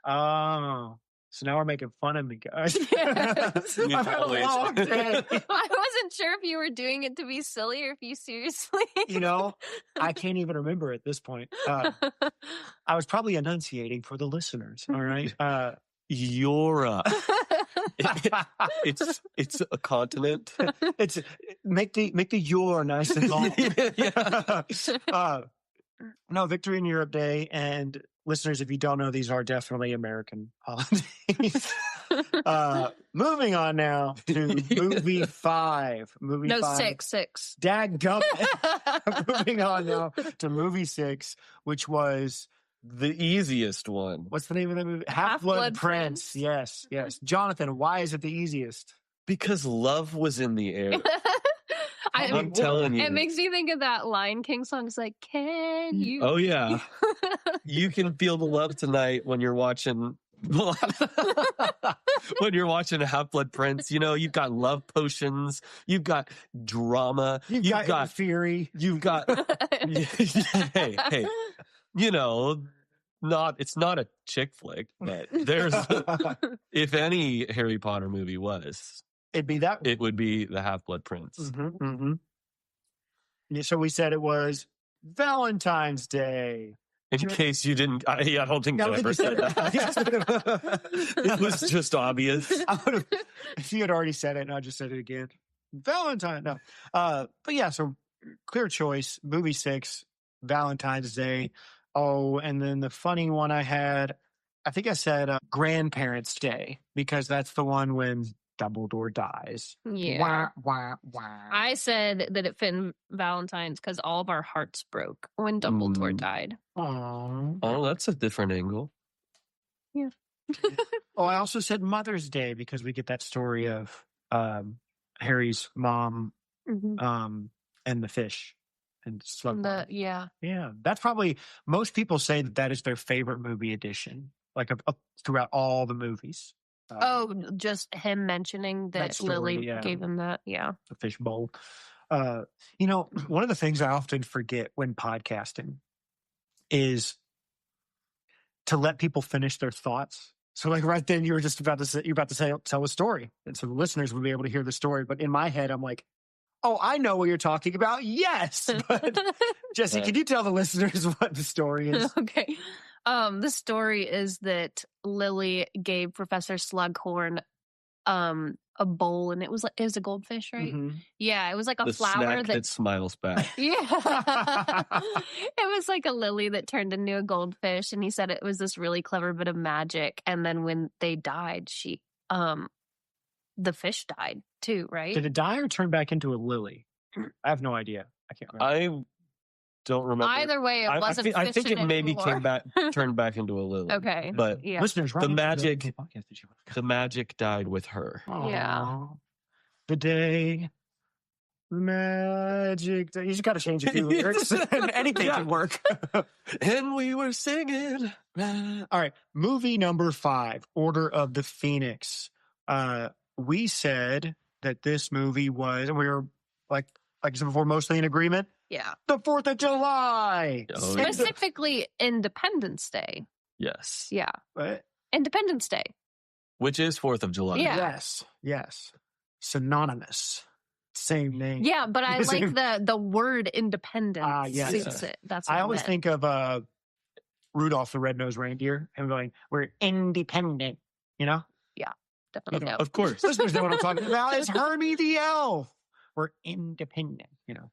Oh, so now we're making fun of me, guys. Yes. I've had a Always. long day. I wasn't sure if you were doing it to be silly or if you seriously. You know, I can't even remember at this point. I was probably enunciating for the listeners. All right. Europe. It's a continent. It's make the your nice and long. No, Victory in Europe Day. And listeners, if you don't know, these are definitely American holidays. Moving on now to movie 5. No, 5. 6. Dadgummit. Moving on now to movie 6, which was The easiest one. what's the name of the movie? Half-Blood Prince. Yes. Jonathan, why is it the easiest? Because love was in the air. I'm telling you. It makes me think of that Lion King song. It's like, can you? Oh yeah. You can feel the love tonight when you're watching when you're watching Half-Blood Prince. You know, you've got love potions, you've got drama, You've got Fury. you've got hey. You know, it's not a chick flick, but there's if any Harry Potter movie was, It'd be that. it would be the Half-Blood Prince. Mm-hmm. Yeah, so we said it was Valentine's Day. In case you didn't, I don't think I ever said that. It was just obvious. If you had already said it, and I just said it again. Valentine. No. But yeah, so clear choice. Movie 6, Valentine's Day. Oh, and then the funny one I had, I think I said Grandparents' Day, because that's the one when Dumbledore dies. Yeah. Wah. I said that it fit in Valentine's because all of our hearts broke when Dumbledore died. Aww. Oh, that's a different angle. Yeah. Oh, I also said Mother's Day because we get that story of Harry's mom Mhm. and the fish and Slughorn. Yeah. Yeah, that's probably, most people say that is their favorite movie edition, like throughout all the movies. Just him mentioning that story, Lily yeah. gave him that. Yeah. The fish bowl. You know, one of the things I often forget when podcasting is to let people finish their thoughts. So like right then you were just about to tell a story. And so the listeners would be able to hear the story. But in my head, I'm like, oh, I know what you're talking about. Yes. But Jessie, can you tell the listeners what the story is? Okay. The story is that Lily gave Professor Slughorn a bowl, and it was a goldfish, right? Mhm. Yeah, it was like a The flower snack that smiles back. Yeah. It was like a lily that turned into a goldfish, and he said it was this really clever bit of magic. And then when they died, the fish died too, right? Did it die or turn back into a lily? I have no idea. I can't remember. I don't remember. Either way, it wasn't. I think it fishing maybe anymore. turned back into a lily. Okay. But Yeah. Listeners, the right magic- into podcast that you want. the magic died with her. Yeah. Aw. The day. The magic. You just got to change a few lyrics. Anything Yeah. can work. And we were singing. All right. Movie number 5, Order of the Phoenix. We said that this movie was, and we were like like I said before, mostly in agreement. Yeah. The 4th of July. Oh, yeah. Specifically Independence Day. Yes. Yeah. What? Independence Day. Which is 4th of July. Yeah. Yes. Synonymous. Same name. Yeah, but I like the word independence yes. suits it. That's what I always meant. think of Rudolph the Red-Nosed Reindeer and going, we're independent, you know? Definitely. Of course. Listeners know what I'm talking about. It's Hermie the Elf. We're independent, you know?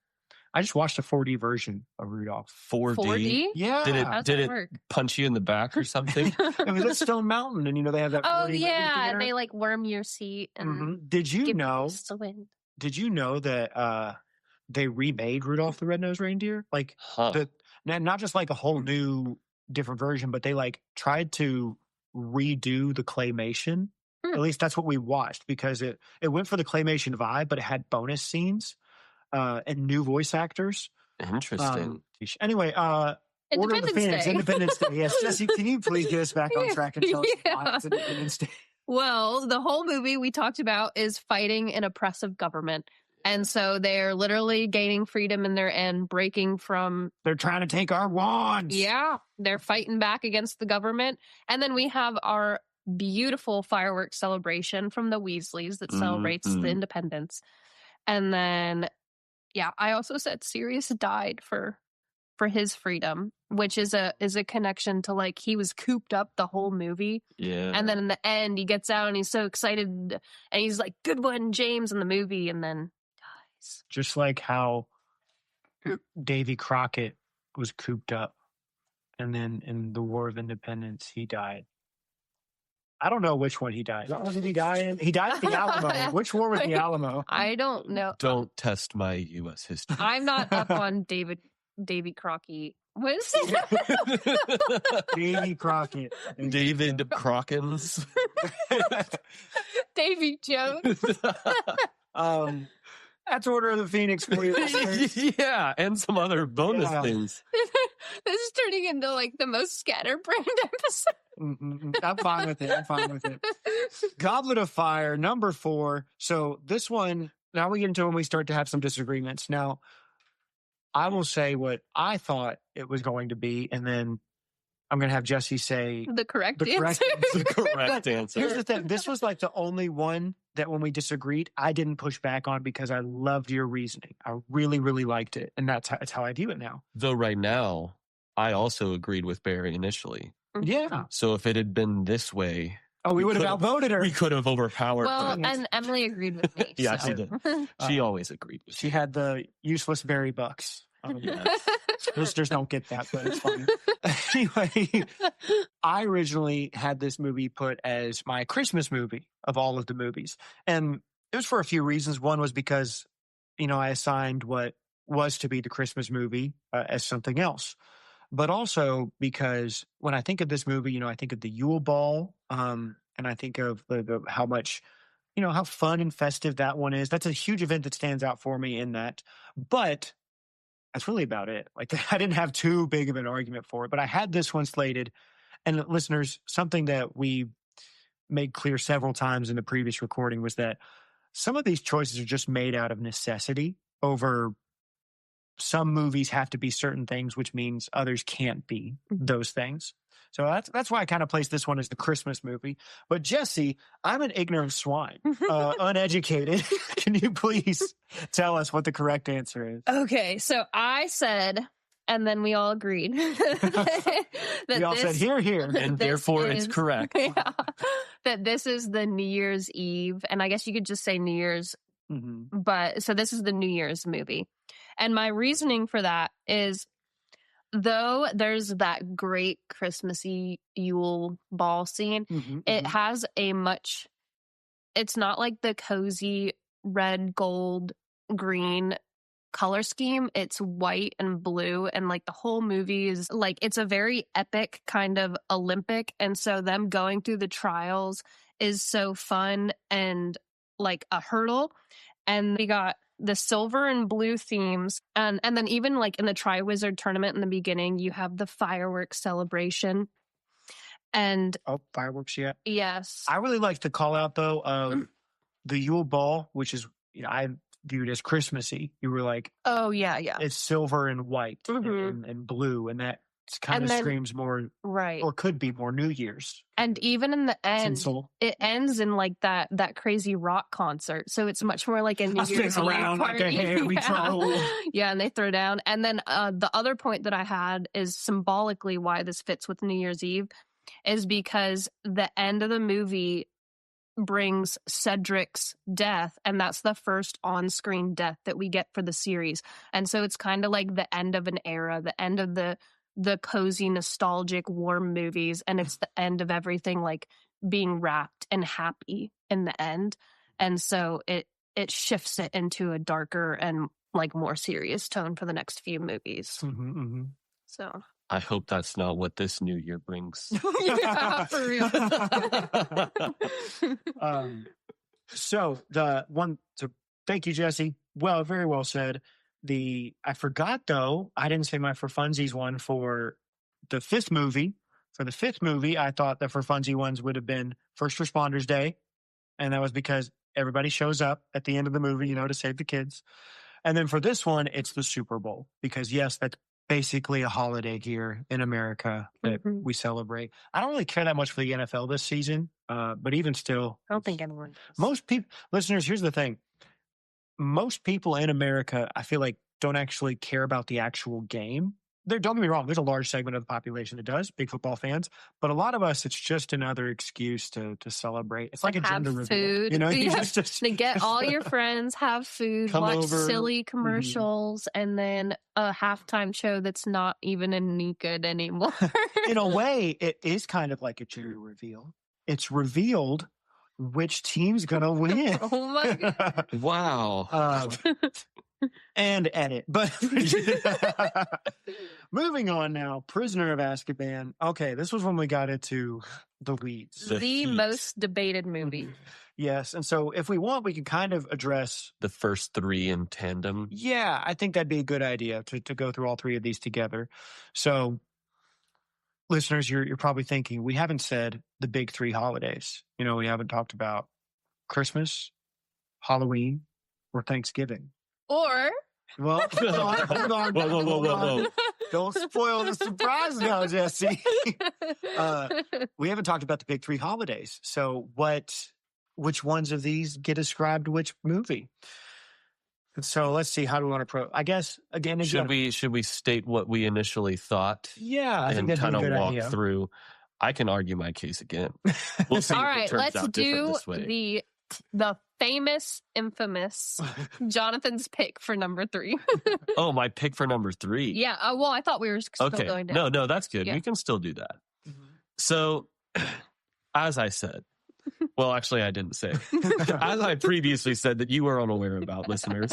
I just watched a 4D version of Rudolph. 4D. 4D? Yeah. Did it work? punch you in the back or something? It was at Stone Mountain, and they have that 4D Oh movie yeah, theater. and they like worm your seat and Mhm. Did you give know? us the wind. Did you know that they remade Rudolph the Red-Nosed Reindeer? Like Huh. not just like a whole new different version, but they like tried to redo the claymation. At least that's what we watched, because it went for the claymation vibe, but it had bonus scenes and new voice actors. Interesting. Anyway, Order of the Independence Phoenix, Day. Independence Day. Yes, Jesse, can you please get us back on track and tell us why it's Independence Day? Well, the whole movie we talked about is fighting an oppressive government. And so they're literally gaining freedom in their end, breaking from. They're trying to take our wands. Yeah, they're fighting back against the government. And then we have our beautiful fireworks celebration from the Weasleys that celebrates the independence. And then, yeah, I also said Sirius died for his freedom, which is a connection to like he was cooped up the whole movie. Yeah. And then in the end, he gets out and he's so excited and he's like, "Good one, James," in the movie, and then dies. Just like how Davy Crockett was cooped up, and then in the War of Independence, he died. I don't know which one he died. Did he die in? He died at the Alamo. Which war was the Alamo? I don't know. Don't test my U.S. history. I'm not up on Davy Crockett. What is it? Davy Crockett. David Crockens. Davy Jones. That's Order of the Phoenix for you. Yeah, and some other bonus things. This is turning into like the most scatterbrained episode. I'm fine with it. Goblet of Fire, number 4. So this one, now we get into when we start to have some disagreements. Now, I will say what I thought it was going to be, and then I'm going to have Jesse say The correct the correct answer. The correct answer. Here's the thing. This was like the only one that when we disagreed, I didn't push back on because I loved your reasoning. I really, really liked it. And that's how I view it now. Though right now, I also agreed with Barry initially. Yeah. So if it had been this way, Oh, we would have could've- outvoted her. we could have overpowered Well, her. and Emily agreed with me. Yeah, so. she did. She always agreed with She had the useless berry bucks. Yes. Listeners don't get that, but it's funny. Anyway, I originally had this movie put as my Christmas movie of all of the movies. And it was for a few reasons. One was because, I assigned what was to be the Christmas movie as something else. But also because when I think of this movie, I think of the Yule Ball, and I think of the how much, how fun and festive that one is. That's a huge event that stands out for me in that. But that's really about it. Like, I didn't have too big of an argument for it, but I had this one slated. And listeners, something that we made clear several times in the previous recording was that some of these choices are just made out of necessity over some movies have to be certain things, which means others can't be those things. So that's why I kind of placed this one as the Christmas movie. But Jesse, I'm an ignorant swine, uneducated. Can you please tell us what the correct answer is? Okay, so I said, and then we all agreed. that We all said, here. And this therefore it's is- correct. Yeah, that this is the New Year's Eve, and I guess you could just say New Year's, but so this is the New Year's movie. And my reasoning for that is, though there's that great Christmassy Yule Ball scene, it has it's not like the cozy red, gold, green color scheme. It's white and blue, and like the whole movie is like, it's a very epic kind of Olympic. And so them going through the trials is so fun and like a hurdle. And we got the silver and blue themes. And then even like in the Triwizard tournament in the beginning, you have the fireworks celebration. And Fireworks, yeah. yes. I really like the call out though of the Yule Ball, which is, viewed as Christmassy. You were like, Oh, yeah, yeah. it's silver and white Mhm. and blue, and that kind And of then- screams more, Right. or could be more New Year's. And even in the end, Tinsel. it ends in like that crazy rock concert. So it's much more like a New I spin Year's Eve around like a party. hairy Yeah. troll. Yeah, and they throw down. And then the other point that I had is symbolically why this fits with New Year's Eve is because the end of the movie brings Cedric's death, and that's the first on-screen death that we get for the series. And so it's kind of like the end of an era, the end of the cozy, nostalgic, warm movies, and it's the end of everything like being wrapped and happy in the end. And so it shifts it into a darker and like more serious tone for the next few movies. So I hope that's not what this new year brings. yeah, for real. So thank you, Jesse. Well, very well said. I forgot though, I didn't say my for funsies one for the fifth movie. For the fifth movie, I thought the for funsie ones would have been First Responders Day. And that was because everybody shows up at the end of the movie, to save the kids. And then for this one, it's the Super Bowl because yes, that's basically a holiday here in America that we celebrate. I don't really care that much for the NFL this season, but even still, I don't think anyone does. most people, listeners, here's the thing. Most people in America, I feel like, don't actually care about the actual game. Don't get me wrong, there's a large segment of the population that does, big football fans, but a lot of us, it's just another excuse to celebrate. It's like a have gender reveal. food. You Yeah. just To get all your friends, have food, Come watch over. silly commercials, and then a halftime show that's not even any good anymore. in a way, it is kind of like a gender reveal. It's revealed which team's gonna win. Oh my God. Wow. And edit. But moving on now, Prisoner of Azkaban. Okay, this was when we got into the weeds. The The heat. most debated movie. Yes, and so if we want, we can kind of address. The first three in tandem. Yeah, I think that'd be a good idea to go through all three of these together. So, listeners, you're probably thinking we haven't said the big three holidays. We haven't talked about Christmas, Halloween, or Thanksgiving. Or Well, hold on. Whoa. Don't spoil the surprise now, Jesse. We haven't talked about the big three holidays. So which ones of these get ascribed to which movie? And so let's see, how do we want to approach? I guess, again, Should we state what we initially thought Yeah, I think and that's a kind of good walk idea. through? I can argue my case again. We'll see. all if it right, turns let's out different do this way. the famous, infamous Jonathan's pick for number 3. Oh, my pick for number 3. Yeah. Well, I thought we were still Okay. going down. No, that's good. Yeah. We can still do that. So, as I said, well, actually, I didn't say. As I previously said that you were unaware about, listeners,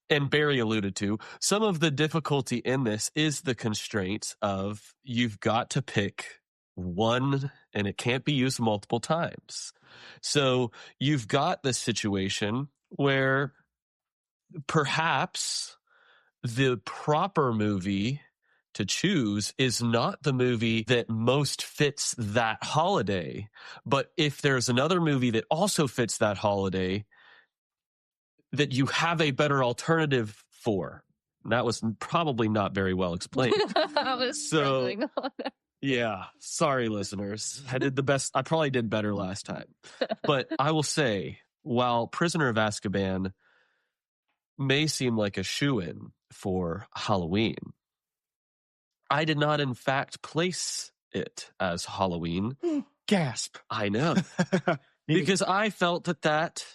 and Barry alluded to, some of the difficulty in this is the constraint of you've got to pick one and it can't be used multiple times. So you've got the situation where perhaps the proper movie to choose is not the movie that most fits that holiday. But if there's another movie that also fits that holiday, that you have a better alternative for. And that was probably not very well explained. I was So- struggling on that. Yeah. Sorry, listeners. I did the best. I probably did better last time. But I will say, while Prisoner of Azkaban may seem like a shoo-in for Halloween, I did not, in fact, place it as Halloween. Gasp. I know. Because I felt that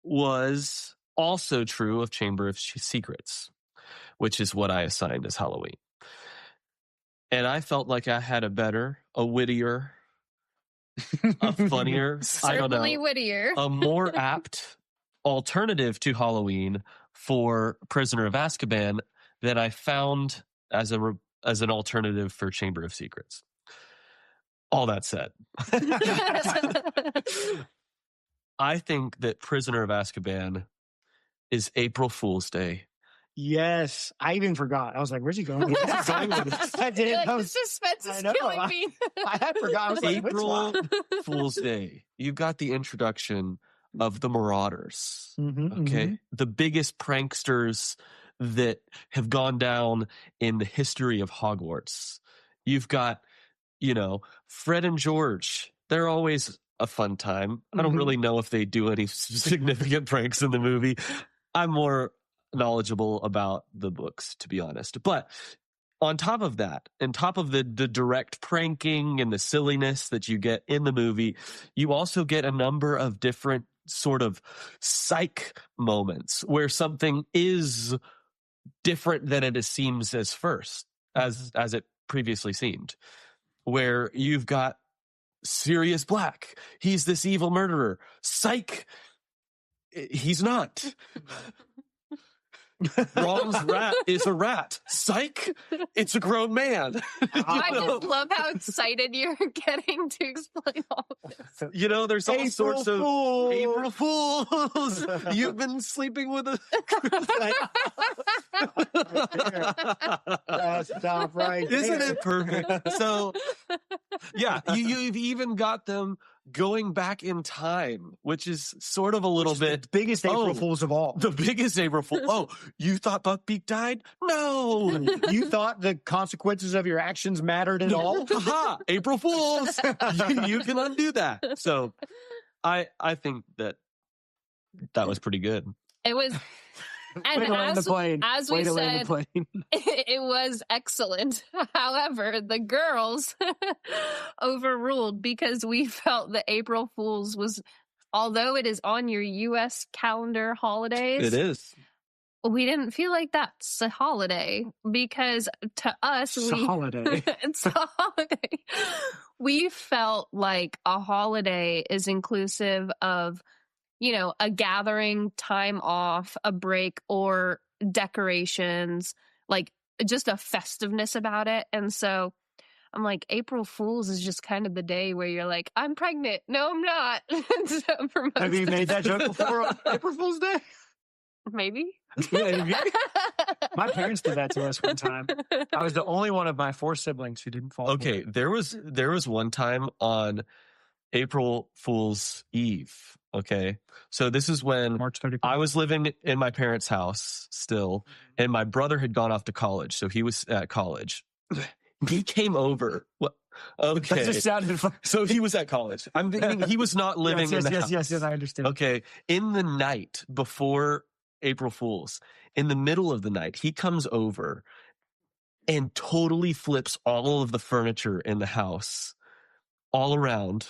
was also true of Chamber of Secrets, which is what I assigned as Halloween. And I felt like I had a better, a wittier, a funnier, I don't know, Certainly Whittier. a more apt alternative to Halloween for Prisoner of Azkaban than I found as an alternative for Chamber of Secrets. All that said, I think that Prisoner of Azkaban is April Fool's Day. Yes, I even forgot. I was like, "Where's he going?" Where's he going with this? I did. Like, I the was, suspense I is know, killing me. I had forgot. I was like, "Which April one?" Fool's Day. You've got the introduction of the Marauders. Mhm, Okay. mhm. The biggest pranksters that have gone down in the history of Hogwarts. You've got, Fred and George. They're always a fun time. I don't Mhm. really know if they do any significant pranks in the movie. I'm more knowledgeable about the books, to be honest. But on top of that, on top of the direct pranking and the silliness that you get in the movie, you also get a number of different sort of psych moments where something is different than it seems as first, as it previously seemed. Where you've got Sirius Black. He's this evil murderer. Psych. He's not. Rom's rat is a rat. Psych. It's a grown man. I just love how excited you're getting to explain all this. There's all sorts of Fool. April Fools. You've been sleeping with a Stop right Isn't there. it perfect? So, yeah, you've even got them going back in time, which is sort of a little bit the biggest April Fools of all. The biggest April Fool. Oh, you thought Buckbeak died? No. You thought the consequences of your actions mattered at all? Haha, April Fools. You can undo that. So I think that was pretty good. It was, and Way to land the plane. as Way we to land the said, plane. it was excellent. However, the girls overruled because we felt that April Fool's was, although it is on your U.S. calendar holidays, It is. we didn't feel like that's a holiday because to us, It's a holiday. it's a holiday. We felt like a holiday is inclusive of, a gathering, time off, a break, or decorations, like just a festiveness about it. And so I'm like, April Fool's is just kind of the day where you're like, I'm pregnant. No, I'm not. So for most Have you of made that us- joke before on April Fool's Day? Maybe. My parents did that to us one time. I was the only one of my 4 siblings who didn't fall. Okay, there was one time on April Fool's Eve. Okay, so this is when March 31st. I was living in my parents' house still, and my brother had gone off to college, so he was at college. He came over. What? Okay, That just sounded fun. so he was at college. I'm thinking he was not living yes, in the yes, house. I understand. Okay, in the night before April Fool's, in the middle of the night, he comes over and totally flips all of the furniture in the house all around,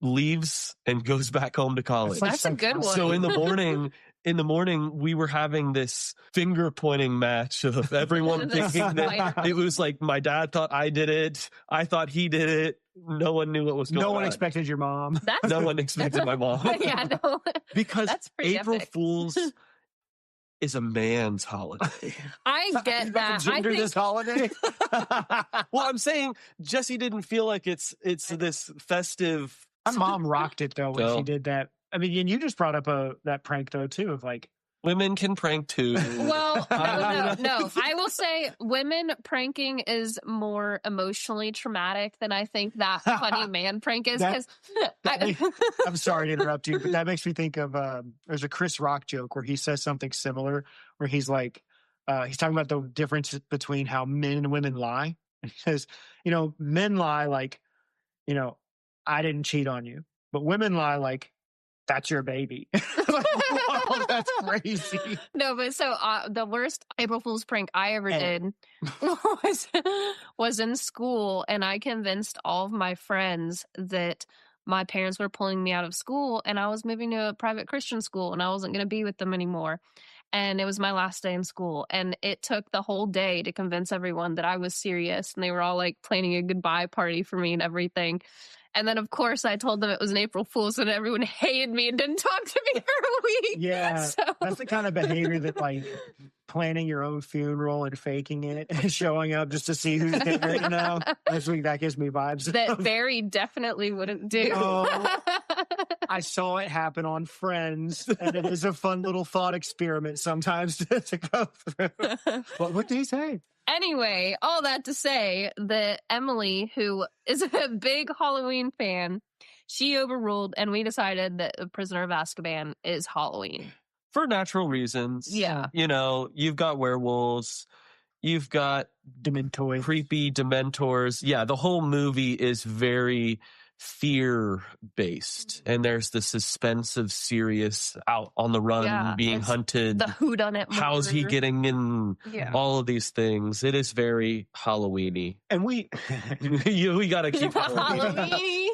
leaves, and goes back home to college. That's a good one. So in the morning, we were having this finger pointing match of everyone The thinking that spider. it was like my dad thought I did it. I thought he did it. No one knew what was going on. No one expected your mom. That's No one expected my mom. yeah, no. Because That's pretty April epic. Fool's is a man's holiday. I get that. I Gender think this holiday. Well, I'm saying Jessie didn't feel like it's this festive. My mom rocked it though when So- she did that. I mean, and you just brought up that prank though too of like, Women can prank too. Well, no. I will say women pranking is more emotionally traumatic than I think that funny man prank is. That- 'Cause I'm sorry to interrupt you, but that makes me think of there's a Chris Rock joke where he says something similar, where he's like, he's talking about the difference between how men and women lie. And he says, men lie like, I didn't cheat on you, but women lie like, that's your baby. Like, wow, that's crazy. No, but so the worst April Fool's prank I ever Eh. did was in school, and I convinced all of my friends that my parents were pulling me out of school, and I was moving to a private Christian school, and I wasn't going to be with them anymore. And it was my last day in school, and it took the whole day to convince everyone that I was serious, and they were all like planning a goodbye party for me and everything. And then, of course, I told them it was an April Fool's, and everyone hated me and didn't talk to me for a week. Yeah, So, that's the kind of behavior that like planning your own funeral and faking it and showing up just to see who's there. That gives me vibes. that Barry definitely wouldn't do. Oh. I saw it happen on Friends, and it is a fun little thought experiment sometimes to go through. What did he say? Anyway, all that to say that Emily, who is a big Halloween fan, she overruled, and we decided that The Prisoner of Azkaban is Halloween. For natural reasons. Yeah. You know, you've got werewolves, you've got Dementoid. creepy dementors. Yeah, the whole movie is very fear-based. And there's the suspense of Sirius out on the run, being it's hunted. The whodunit. How's he murder. getting in? Yeah. All of these things. It is very Halloween-y. And we We got to keep Halloween.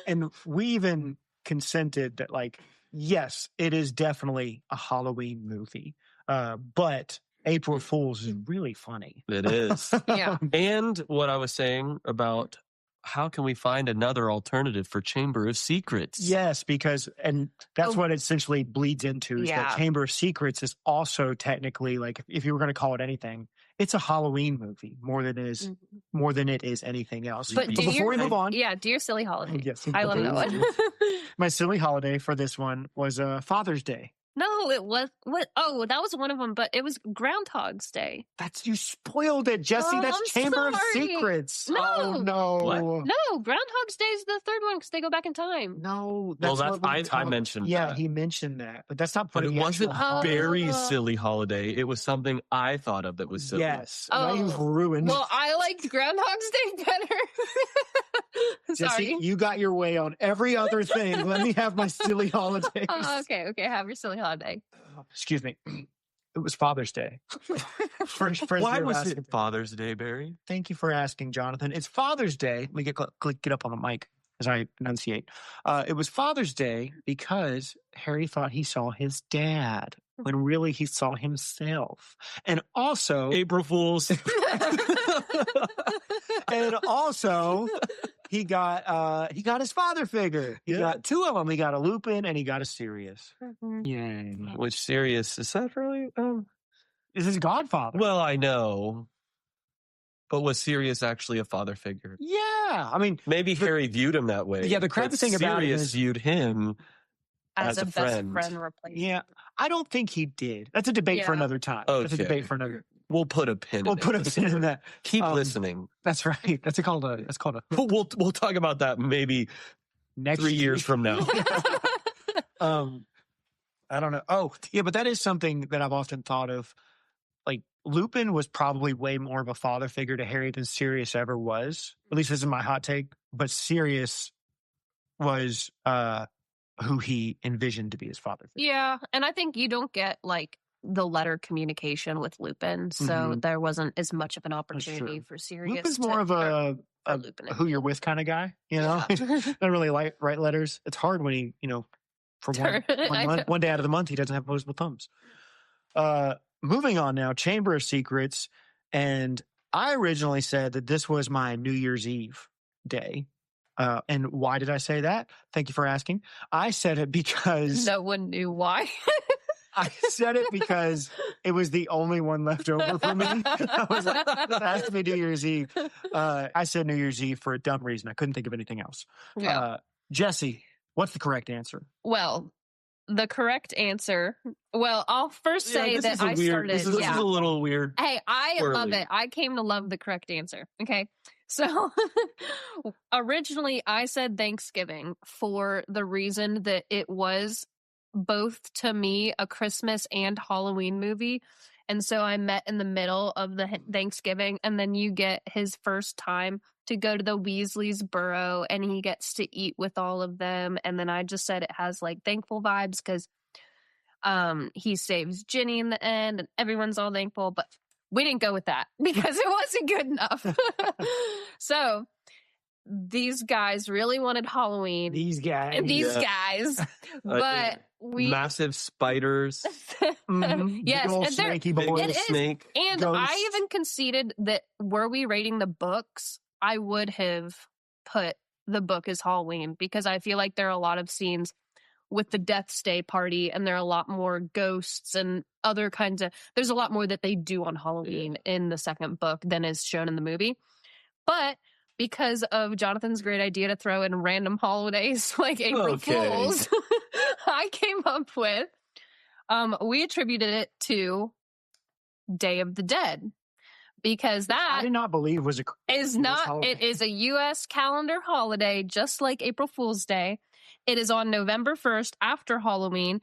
and we even consented that, like, yes, it is definitely a Halloween movie. But April Fool's is really funny. It is. Yeah. And what I was saying about how can we find another alternative for Chamber of Secrets? Yes, because, and that's Oh. what it essentially bleeds into, is Yeah. that Chamber of Secrets is also technically, like, if you were going to call it anything, it's a Halloween movie more than it is anything else. But do before we your- move on, Yeah, do your silly holiday. yes, I love that one. my silly holiday for this one was Father's Day. No, it was what? Oh, that was one of them, but it was Groundhog's Day. You spoiled it, Jesse. Oh, That's I'm Chamber of sorry. Secrets. No. Oh no. What? No, Groundhog's Day is the third one because they go back in time. No, Well, that's that's what we I talked- mentioned. Yeah, that. he mentioned that, but that's not But part it of the wasn't actual- very Oh. silly holiday. It was something I thought of that was silly. Yes. Oh. Now you've ruined. Well, I liked Groundhog's Day better. Jesse, Sorry. you got your way on every other thing. Let me have my silly holidays. Okay, have your silly holiday. Excuse me. It was Father's Day. First Why year of was asking- it Father's Day, Barry? Thank you for asking, Jonathan. It's Father's Day. Let me get up on the mic as I enunciate. It was Father's Day because Harry thought he saw his dad when really he saw himself. And also, April Fools. and also he got his father figure. He Yeah. got two of them. He got a Lupin and he got a Sirius. Yay. Which Sirius is that really? This is Godfather. Well, I know. But was Sirius actually a father figure? Yeah. I mean, Maybe Harry viewed him that way. Yeah, the crappy but thing about it Sirius is- viewed him As as a a best friend. friend replacement. yeah, I don't think he did. That's a debate for Yeah. another time. That's a Okay. debate for another. We'll put a pin. We'll in put it. a pin in that. Keep Um, listening. That's right. That's called a We'll talk about that maybe next 3 years from now. I don't know. Oh, yeah, but that is something that I've often thought of. Like, Lupin was probably way more of a father figure to Harry than Sirius ever was. At least this is my hot take. But Sirius was who he envisioned to be his father figure. Yeah, and I think you don't get like the letter communication with Lupin, so Mhm. there wasn't as much of an opportunity true. for Sirius. Lupin's more of a Lupin. who you're with kind of guy, you know? Not really write letters. It's hard when he, for Sure. I know. one day out of the month, he doesn't have opposable thumbs. Moving on now, Chamber of Secrets. And I originally said that this was my New Year's Eve day. And why did I say that? Thank you for asking. I said it because No one knew why. I said it because it was the only one left over for me. I was like, that has to be New Year's Eve. I said New Year's Eve for a dumb reason. I couldn't think of anything else. Yeah. Jesse, what's the correct answer? Well, the correct answer. Well, I'll first say this that is a I weird, started. This is a little weird. Hey, I love Early. it. I came to love the correct answer. Okay. So originally I said Thanksgiving for the reason that it was both to me a Christmas and Halloween movie. And so I met in the middle of the Thanksgiving, and then you get his first time to go to the Weasley's burrow and he gets to eat with all of them. And then I just said it has like thankful vibes because he saves Ginny in the end and everyone's all thankful, but we didn't go with that because it wasn't good enough. So these guys really wanted Halloween. These guys. These Yeah. guys, but we Massive spiders. Mhm. yes, Big old and they're- snaky Big boys. old It is. snake. and Ghosts. I even conceded that were we rating the books, I would have put the book as Halloween because I feel like there are a lot of scenes with the Death's Day party and there are a lot more ghosts and other kinds of, there's a lot more that they do on Halloween in the second book than is shown in the movie. But because of Jonathan's great idea to throw in random holidays like April Okay. Fools, I came up with, we attributed it to Day of the Dead because I that did not believe was a is US not, holiday. it is a U.S. calendar holiday, just like April Fool's Day. It is on November 1st after Halloween,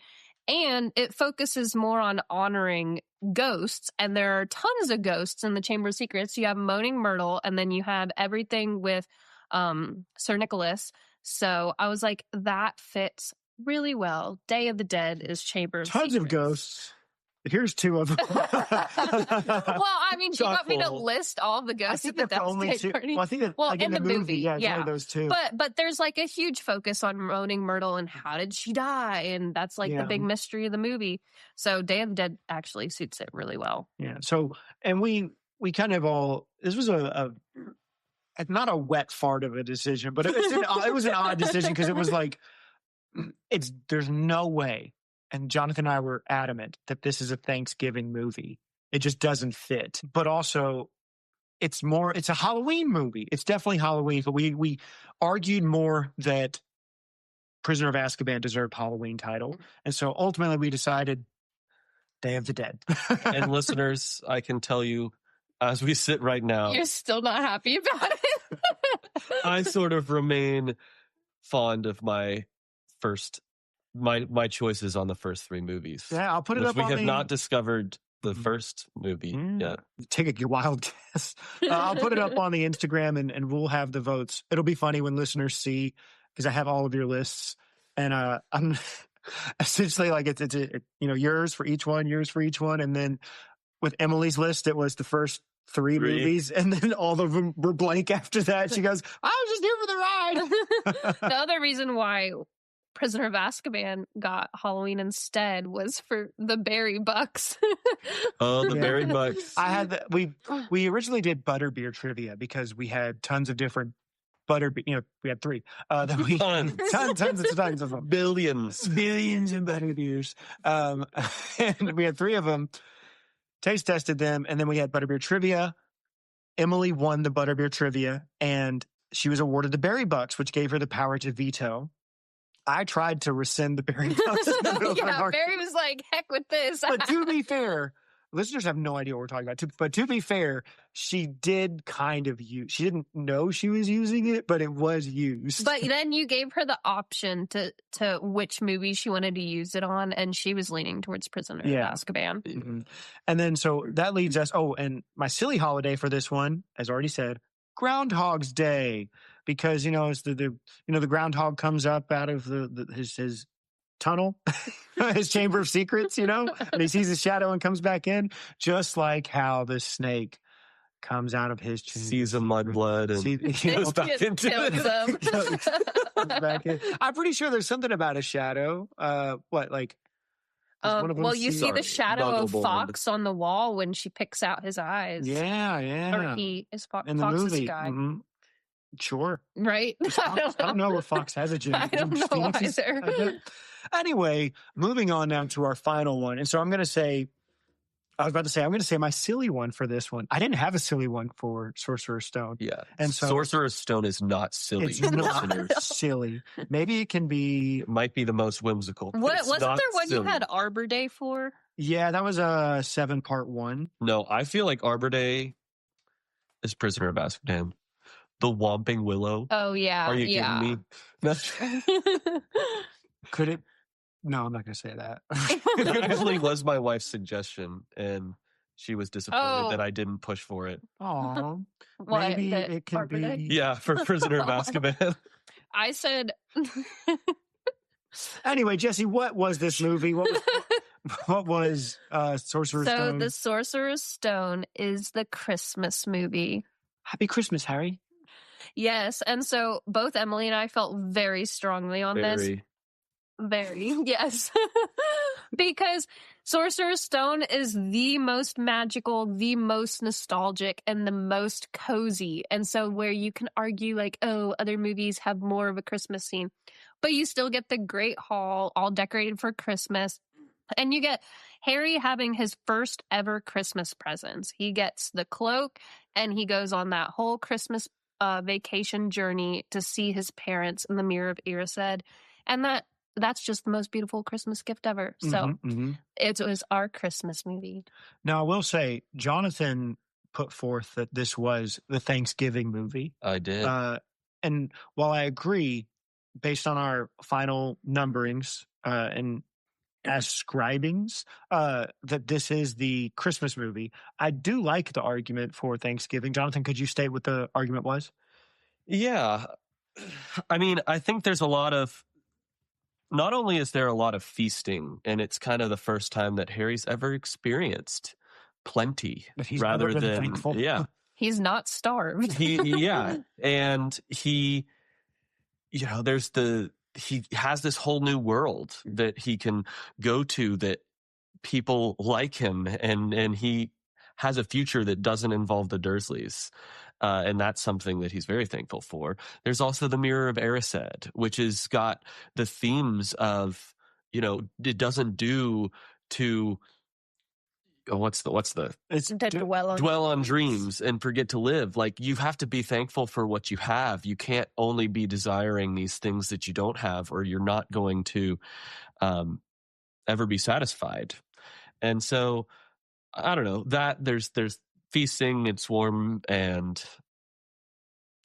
and it focuses more on honoring ghosts. And there are tons of ghosts in the Chamber of Secrets. You have Moaning Myrtle, and then you have everything with Sir Nicholas. So I was like, that fits really well. Day of the Dead is Chamber of Tons Secrets. of ghosts. Here's two of them. Well, I mean, do you want me to Chock-full. list all the I ghosts think at the that's the only Death's two. Gate party? Well, I think that Well, like in the movie, yeah, it's only those two. But there's like a huge focus on Moaning Myrtle and how did she die, and that's like the big mystery of the movie. So Day of the Dead actually suits it really well. Yeah. So, and we kind of all, this was a not a wet fart of a decision, but it was an odd decision because it was like, there's no way. And Jonathan and I were adamant that this is a Thanksgiving movie. It just doesn't fit. But also, it's a Halloween movie. It's definitely Halloween, but we argued more that Prisoner of Azkaban deserved Halloween title. And so ultimately we decided Day of the Dead. And listeners, I can tell you, as we sit right now, You're still not happy about it. I sort of remain fond of my choices on the first three movies. Yeah, I'll put it up We on have the... not discovered the first movie yet. Take a wild guess. I'll put it up on the Instagram and we'll have the votes. It'll be funny when listeners see, because I have all of your lists, and I'm essentially like it's yours for each one, and then with Emily's list it was the first three movies, and then all of them were blank after that. She goes, I was just here for the ride. The other reason why Prisoner of Azkaban got Halloween instead was for the berry bucks. Oh, the berry bucks. I had we originally did butterbeer trivia because we had tons of different butterbeer. We had three. Tons of them. Billions of butterbeers. And we had three of them. Taste tested them, and then we had butterbeer trivia. Emily won the butterbeer trivia, and she was awarded the berry bucks, which gave her the power to veto. I tried to rescind the berry bucks. Yeah, Barry was like, heck with this. But to be fair, listeners have no idea what we're talking about. But to be fair, she did kind of use. She didn't know she was using it, but it was used. But then you gave her the option to which movie she wanted to use it on, and she was leaning towards Prisoner of Azkaban. Mm-hmm. And then so that leads us. Oh, and my silly holiday for this one, as already said, Groundhog's Day, because it's the groundhog comes up out of his tunnel, his chamber of secrets, and he sees his shadow and comes back in, just like how the snake comes out of his chamber. Sees a mudblood and goes back into it. Back in. I'm pretty sure there's something about a shadow. Well, you see the shadow of Fox on the wall when she picks out his eyes. Yeah. Or he is Fox. In the Fox movie. is guy. Mm-hmm. Sure. Right? I don't know if Fox has a gym. I don't know either. Anyway, moving on now to our final one. And so I'm going to say my silly one for this one. I didn't have a silly one for Sorcerer's Stone. Yeah. And so Sorcerer's Stone is not silly. It's not silly. Maybe it can be. Might be the most whimsical. Wasn't there one silly. you had Arbor Day for? Yeah, that was a 7-part one. No, I feel like Arbor Day is Prisoner of Azkaban. The Whomping Willow. Oh, yeah. Are you kidding me? Could it? No, I'm not going to say that. It actually was my wife's suggestion, and she was disappointed that I didn't push for it. Oh, maybe it can Arbor Day? be. Yeah, for Prisoner of Azkaban. I said. Anyway, Jessie, what was this movie? What was Sorcerer's Stone? So the Sorcerer's Stone is the Christmas movie. Happy Christmas, Harry. Yes, and so both Emily and I felt very strongly on this. Very, yes. Because Sorcerer's Stone is the most magical, the most nostalgic, and the most cozy. And so where you can argue like, oh, other movies have more of a Christmas scene, but you still get the Great Hall all decorated for Christmas. And you get Harry having his first ever Christmas presents. He gets the cloak, and he goes on that whole Christmas vacation journey to see his parents in the Mirror of Erised. And that's just the most beautiful Christmas gift ever. So it was our Christmas movie. Now, I will say, Jonathan put forth that this was the Thanksgiving movie. I did. And while I agree, based on our final numberings and ascribings, that this is the Christmas movie, I do like the argument for Thanksgiving. Jonathan, could you state what the argument was? Yeah. I mean, I think there's a lot of, not only is there a lot of feasting, and it's kind of the first time that Harry's ever experienced plenty But he's rather never been than, thankful. yeah. He's not starved. Yeah. And he, you know, he has this whole new world that he can go to, that people like him, and he has a future that doesn't involve the Dursleys. And that's something that he's very thankful for. There's also the Mirror of Erised, which has got the themes of, you know, it doesn't do to, what's the It's To dwell on dreams and forget to live. Like, you have to be thankful for what you have. You can't only be desiring these things that you don't have, or you're not going to ever be satisfied. And so, I don't know, that there's feasting, it's warm, and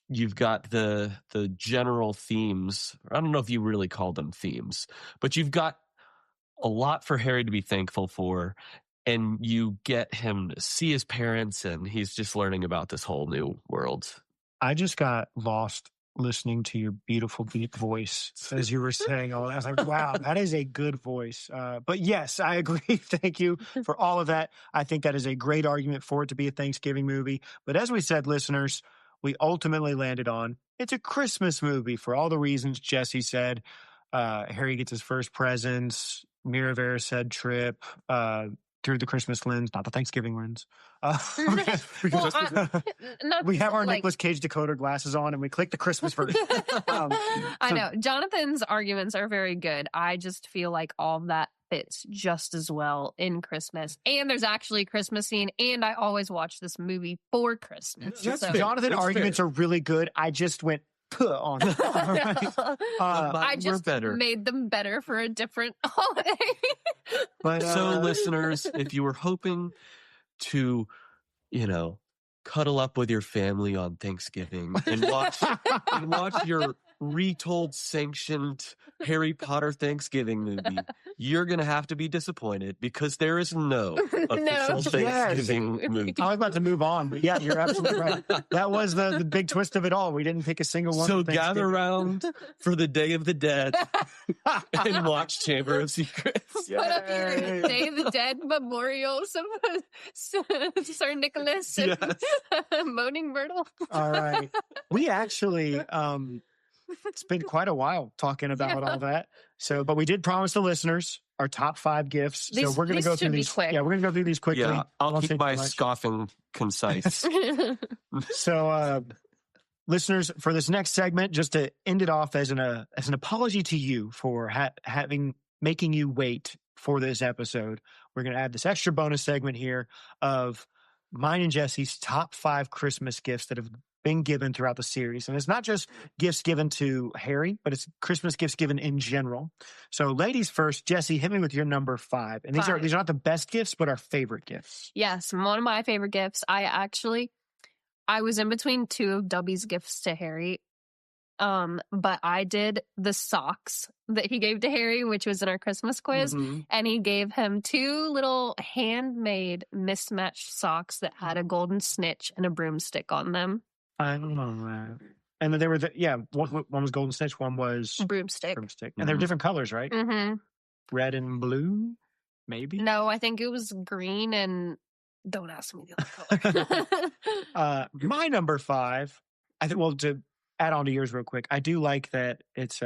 you've got the general themes. I don't know if you really call them themes, but you've got a lot for Harry to be thankful for, and you get him to see his parents, and he's just learning about this whole new world. I just got lost listening to your beautiful deep voice as you were saying all that. I was like, wow, that is a good voice. But yes, I agree. Thank you for all of that. I think that is a great argument for it to be a Thanksgiving movie. But as we said, listeners, we ultimately landed on it's a Christmas movie for all the reasons Jessie said. Harry gets his first presents, Mirror of Erised trip, through the Christmas lens, not the Thanksgiving lens. We have our Nicolas Cage decoder glasses on, and we click the Christmas version. I know. Jonathan's arguments are very good. I just feel like all of that fits just as well in Christmas. And there's actually a Christmas scene, and I always watch this movie for Christmas. Jonathan's arguments are really good. I just went on it. I We're just better. made them better for a different holiday. But So, listeners, if you were hoping to, you know, cuddle up with your family on Thanksgiving and watch your retold, sanctioned Harry Potter Thanksgiving movie, you're going to have to be disappointed, because there is no official Thanksgiving movie. I was about to move on, but yeah, you're absolutely right. That was the big twist of it all. We didn't pick a single one. So gather around for the Day of the Dead and watch Chamber of Secrets. Put up your Day of the Dead memorial, some Sir Nicholas and Moaning Myrtle. All right. We actually it's been quite a while talking about all that. So, but we did promise the listeners our top 5 gifts. So we're going to go through these. Quick. Yeah, we're going to go through these quickly. Yeah, I'll Don't keep say my too much. scoffing concise. So, listeners, for this next segment, just to end it off as an apology to you for making you wait for this episode, we're going to add this extra bonus segment here of mine and Jessie's top 5 Christmas gifts that have been given throughout the series. And it's not just gifts given to Harry, but it's Christmas gifts given in general. So ladies first, Jessie, hit me with your number 5. And these are not the best gifts, but our favorite gifts. Yes, one of my favorite gifts. I was in between 2 of Dubby's gifts to Harry. But I did the socks that he gave to Harry, which was in our Christmas quiz. Mm-hmm. And he gave him 2 little handmade mismatched socks that had a golden snitch and a broomstick on them. I don't know that. And then they were, one was golden snitch, one was Broomstick. And they're different colors, right? Mm-hmm. Red and blue, maybe? No, I think it was green and don't ask me the other color. My number 5, I think, well, to add on to yours real quick, I do like that it's,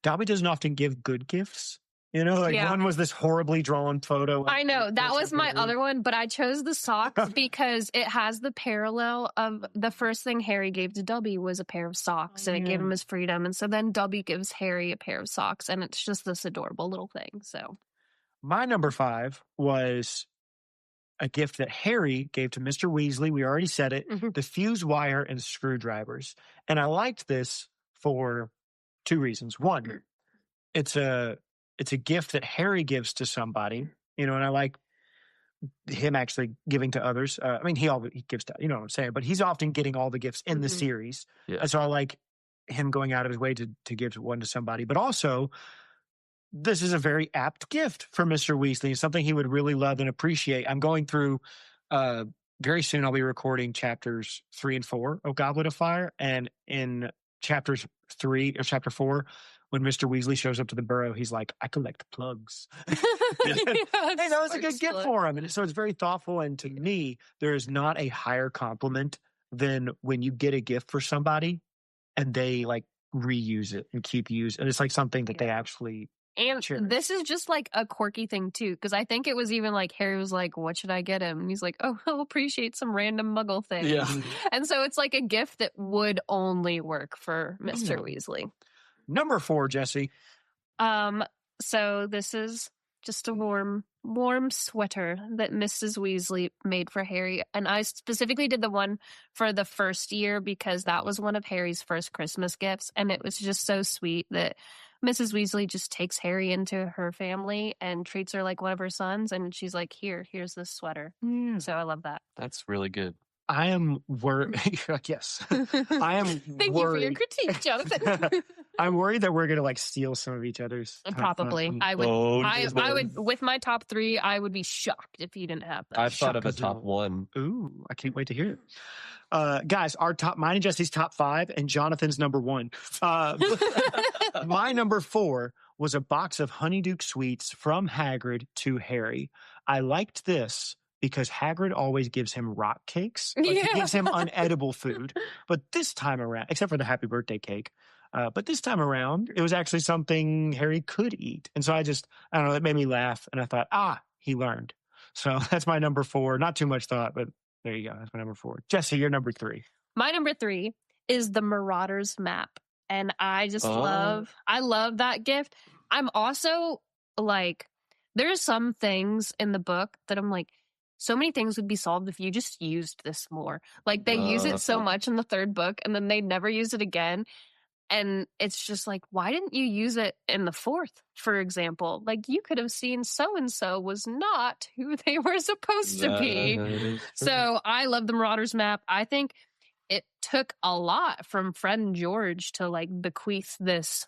Dobby doesn't often give good gifts. You know, one was this horribly drawn photo. I know, that was my other one, but I chose the socks because it has the parallel of the first thing Harry gave to Dobby was a pair of socks, and it gave him his freedom. And so then Dobby gives Harry a pair of socks, and it's just this adorable little thing. So my number 5 was a gift that Harry gave to Mr. Weasley. We already said it, the fuse wire and screwdrivers. And I liked this for 2 reasons. One, it's a gift that Harry gives to somebody, you know, and I like him actually giving to others. I mean, he gives to, you know what I'm saying, but he's often getting all the gifts in the series. Yeah. And so I like him going out of his way to give one to somebody. But also, this is a very apt gift for Mr. Weasley, something he would really love and appreciate. I'm going through, very soon I'll be recording chapters 3 and 4 of Goblet of Fire. And in chapter 4, when Mr. Weasley shows up to the burrow, he's like, I collect plugs. Hey, that was a good gift for him. And so it's very thoughtful. And to me, there is not a higher compliment than when you get a gift for somebody and they like reuse it and keep using. And it's like something that they actually And cherish. this is just like a quirky thing too, because I think it was even like Harry was like, what should I get him? And he's like, oh, I'll appreciate some random muggle thing. Yeah. And so it's like a gift that would only work for Mr. Weasley. Number 4, Jessie. So this is just a warm sweater that Mrs. Weasley made for Harry. And I specifically did the one for the first year because that was one of Harry's first Christmas gifts. And it was just so sweet that Mrs. Weasley just takes Harry into her family and treats her like one of her sons. And she's like, here's this sweater. So I love that. That's really good. I am worried. Yes. I am Thank you for your critique, Jonathan. I'm worried that we're going to like steal some of each other's. Probably. I would. Oh, I would. With my top 3, I would be shocked if you didn't have that. I've thought of a top 1. Ooh, I can't wait to hear it. Guys, mine and Jesse's top 5 and Jonathan's number 1. My number 4 was a box of Honeydew sweets from Hagrid to Harry. I liked this because Hagrid always gives him rock cakes. Like, he gives him unedible food. But this time around, except for the happy birthday cake, but this time around, it was actually something Harry could eat. And so I don't know, it made me laugh. And I thought, he learned. So that's my number 4. Not too much thought, but there you go. That's my number 4. Jessie, you're number 3. My number 3 is the Marauders map. And I just love that gift. I'm also like, there's some things in the book that I'm like, so many things would be solved if you just used this more. Like they use it so much in the 3rd book and then they never use it again. And it's just like, why didn't you use it in the 4th, for example? Like you could have seen so-and-so was not who they were supposed to be. So I love the Marauders map. I think it took a lot from Fred and George to like bequeath this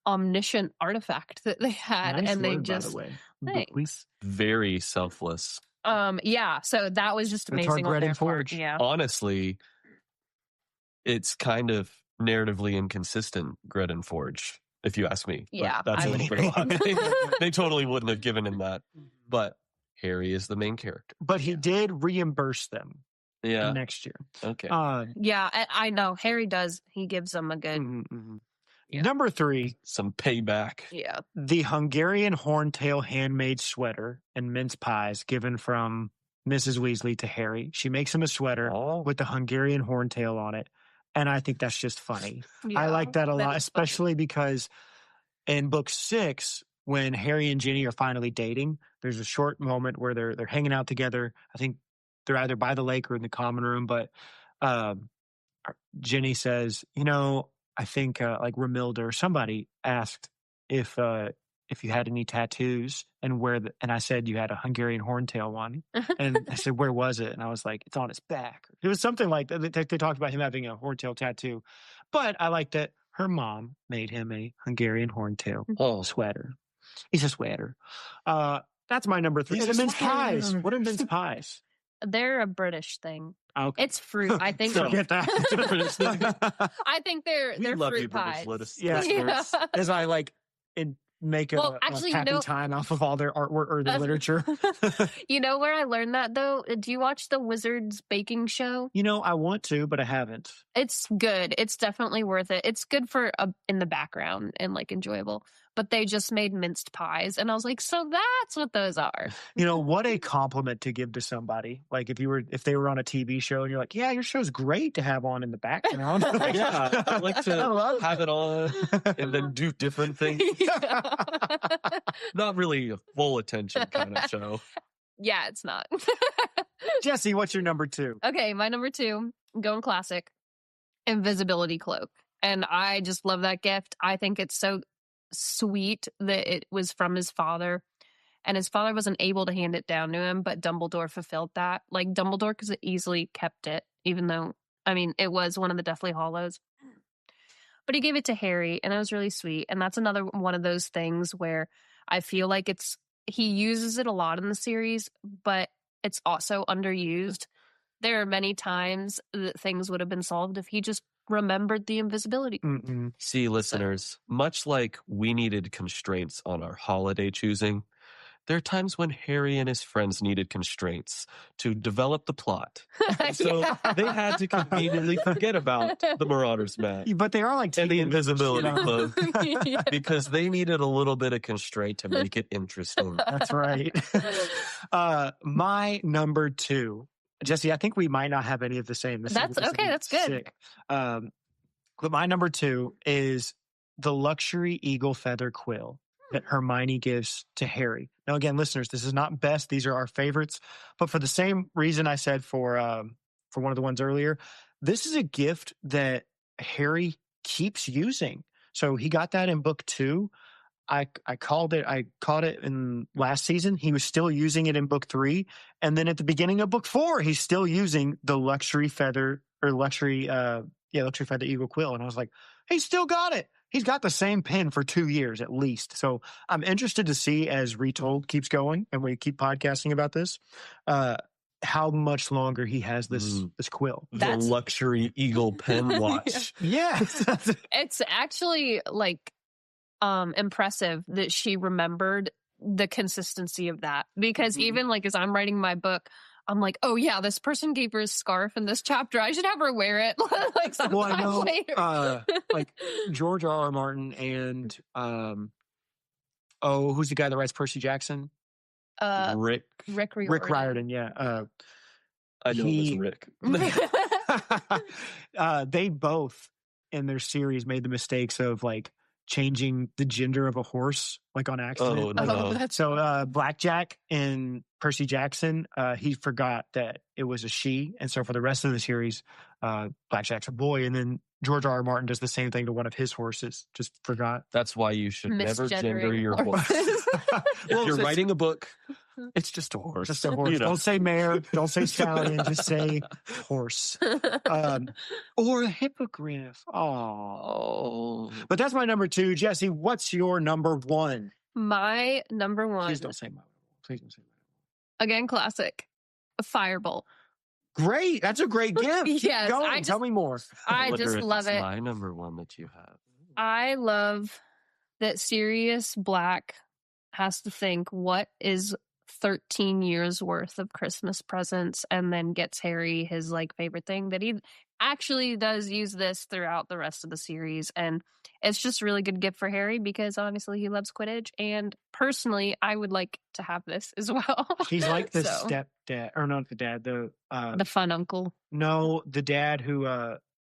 omniscient artifact that they had. Nice and they word, just, by the way. thanks. Very selfless. Yeah, so that was just amazing on their part. Yeah. Honestly, it's kind of narratively inconsistent, Gred and Forge, if you ask me. Yeah, But that's I a would little bit agree. they totally wouldn't have given him that. But Harry is the main character. But he did reimburse them Yeah. next year. Okay. Yeah, I know. Harry does. He gives them a good. Yeah. Number 3, Some payback. Yeah. the Hungarian horntail handmade sweater and mince pies given from Mrs. Weasley to Harry. She makes him a sweater with the Hungarian horntail on it. And I think that's just funny. I like that a lot, especially because in book 6, when Harry and Ginny are finally dating, there's a short moment where they're hanging out together. I think they're either by the lake or in the common room, but Ginny says, I think like Romilda or somebody asked if you had any tattoos and and I said you had a Hungarian horntail one. And I said, where was it? And I was like, it's on his back. It was something like that. They talked about him having a horntail tattoo. But I like that her mom made him a Hungarian horntail sweater. He's a sweater. That's my number 3. And the mince pies. What are mince pies? They're a British thing. Okay. It's fruit. I think. Forget that. I think they're love fruit you, pies. British Yes. As I make a happy time off of all their artwork or their literature. You know where I learned that though? Do you watch the Wizards baking show? I want to, but I haven't. It's good. It's definitely worth it. It's good for in the background and like enjoyable. But they just made minced pies, and I was like, so that's what those are. What a compliment to give to somebody. Like if they were on a TV show and you're like, yeah, your show's great to have on in the background. Yeah, I like to have it on and then do different things. Not really a full attention kind of show. Yeah, it's not. Jessie, what's your number 2? Okay, my number 2, going classic, invisibility cloak. And I just love that gift. I think it's so sweet that it was from his father. and his father wasn't able to hand it down to him, but Dumbledore fulfilled that. Like, Dumbledore could easily kept it, even though, I mean, it was one of the Deathly Hallows. But he gave it to Harry, and it was really sweet. And that's another one of those things where I feel like he uses it a lot in the series, but it's also underused. There are many times that things would have been solved if he just remembered the invisibility. Mm-mm. See, listeners, much like we needed constraints on our holiday choosing, there are times when Harry and his friends needed constraints to develop the plot. So they had to conveniently forget about the Marauders map But they are like and the team- invisibility you know? cloak Yeah. because they needed a little bit of constraint to make it interesting. That's right. My number 2, Jesse, I think we might not have any of the same. This That's is okay, that's good. sick. But my number 2 is the luxury eagle feather quill that Hermione gives to Harry. Now, again, listeners, this is not best. These are our favorites. But for the same reason I said for one of the ones earlier, this is a gift that Harry keeps using. So he got that in book 2. I caught it in last season. He was still using it in book 3. And then at the beginning of book 4, he's still using the luxury feather eagle quill. And I was like, he's still got it. He's got the same pen for 2 years at least. So I'm interested to see, as Retold keeps going and we keep podcasting about this, how much longer he has this quill. The luxury eagle pen watch. Yes. It's actually like impressive that she remembered the consistency of that, because even like as I'm writing my book, I'm like, oh yeah, this person gave her a scarf in this chapter. I should have her wear it like sometime Well, I know, later. like George R.R. Martin and who's the guy that writes Percy Jackson? Rick Riordan. Yeah. I know him as Rick. They both in their series made the mistakes of like changing the gender of a horse, like on accident. Oh, no. So Blackjack in Percy Jackson, he forgot that it was a she, and so for the rest of the series, Blackjack's a boy. And then George R.R. Martin does the same thing to one of his horses. Just forgot. That's why you should never gender Misgendering your horse. horses. If you're writing a book, it's just a horse. Just a horse. You know. Don't say mare. Don't say stallion. Just say horse. Or a hippogriff. Oh. But that's my number 2. Jesse, what's your number 1? My number 1. Please don't say my. Please don't say my. Again, classic. A Firebolt. Great. That's a great gift. Yes, Go I on. just- Tell me more. I wonder just if love it's it. my number 1 that you have. I love that Sirius Black has to think, what is 13 years worth of Christmas presents, and then gets Harry his like favorite thing that he actually does use this throughout the rest of the series. And it's just a really good gift for Harry because obviously he loves Quidditch, and personally I would like to have this as well. He's like the So, stepdad, or not the dad, the fun uncle. no, the dad who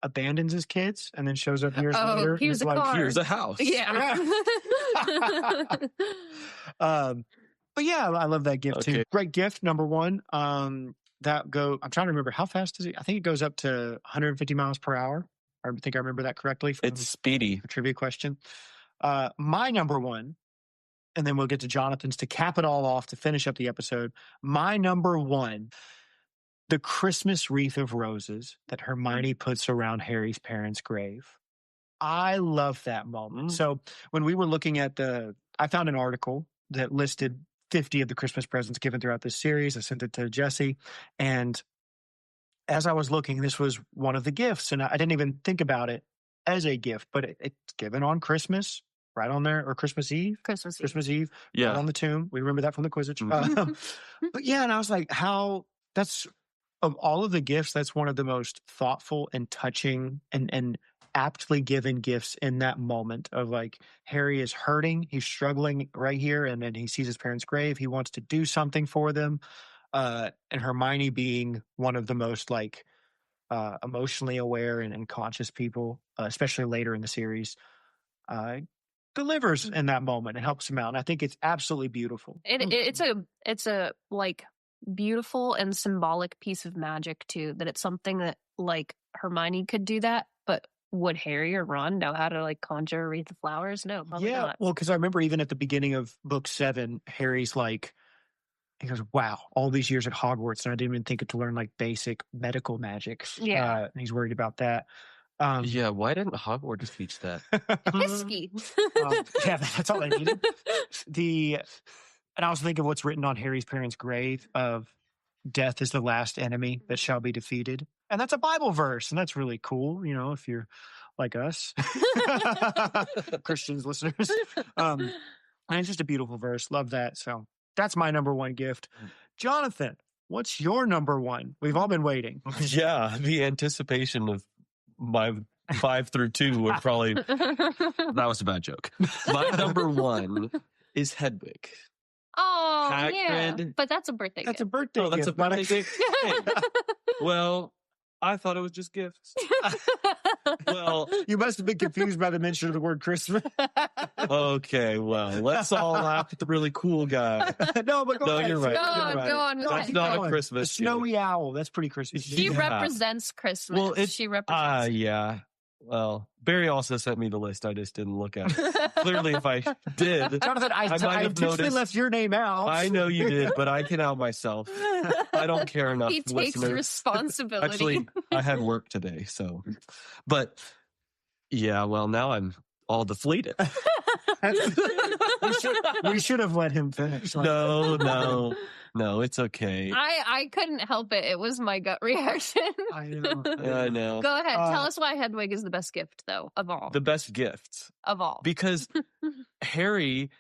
abandons his kids and then shows up years Oh, later. and here's is a like, car. Here's a house. Yeah. But yeah, I love that gift too. Okay. Great gift, number 1. I'm trying to remember, how fast is it? I think it goes up to 150 miles per hour. I think I remember that correctly. From It's speedy. a trivia question. My number 1, and then we'll get to Jonathan's to cap it all off to finish up the episode. My number 1, the Christmas wreath of roses that Hermione puts around Harry's parents' grave. I love that moment. So when we were looking at I found an article that listed 50 of the Christmas presents given throughout this series. I sent it to Jesse. And as I was looking, this was one of the gifts. And I didn't even think about it as a gift, but it's given on Christmas, right on there, or Christmas Eve. Christmas Eve. Yeah. Right on the tomb. We remember that from the Quidditch. But yeah, and I was like, that's, of all of the gifts, that's one of the most thoughtful and touching and aptly given gifts in that moment of like, Harry is hurting, he's struggling right here, and then he sees his parents' grave, he wants to do something for them, and Hermione, being one of the most like emotionally aware and conscious people, especially later in the series, delivers in that moment and helps him out, and I think it's absolutely beautiful. It's a like beautiful and symbolic piece of magic too, that it's something that like Hermione could do that, but would Harry or Ron know how to like conjure a wreath of flowers? No, probably not. Well, because I remember even at the beginning of book 7, Harry's like, he goes, wow, all these years at Hogwarts, and I didn't even think to learn like basic medical magic. Yeah. And he's worried about that. Yeah, why didn't Hogwarts teach that? Whiskey. Yeah, that's all I needed. And I was thinking what's written on Harry's parents' grave of death is the last enemy that shall be defeated. And that's a Bible verse, and that's really cool, if you're like us, Christians listeners. And it's just a beautiful verse. Love that. So that's my number one gift. Jonathan, what's your number one? We've all been waiting. Yeah, the anticipation of my 5 through 2 would probably... That was a bad joke. My number one is Hedwig. Oh, yeah. Hagrid. But that's a birthday That's gift. a birthday Oh, that's gift. a birthday gift? Hey. Well, I thought it was just gifts. Well, You must have been confused by the mention of the word Christmas. okay, well, let's all laugh at the really cool guy. No, but go No, ahead. you're right. Go on, You're right. go on. That's Keep not going. a Christmas The snowy owl. That's pretty Christmas. She Yeah. represents Christmas. Well, she represents. yeah. Well, Barry also sent me the list. I just didn't look at it. Clearly, if I did, Jonathan, I might have intentionally noticed. left your name out. I know you did, but I can out myself. I don't care enough. He takes listeners. responsibility. Actually, I had work today, so. But yeah, well, now I'm all deflated. we should have let him finish. No, it's okay. I couldn't help it. It was my gut reaction. I know. Yeah, I know. Go ahead. Tell us why Hedwig is the best gift, though, of all. The best gift. Of all. Because Harry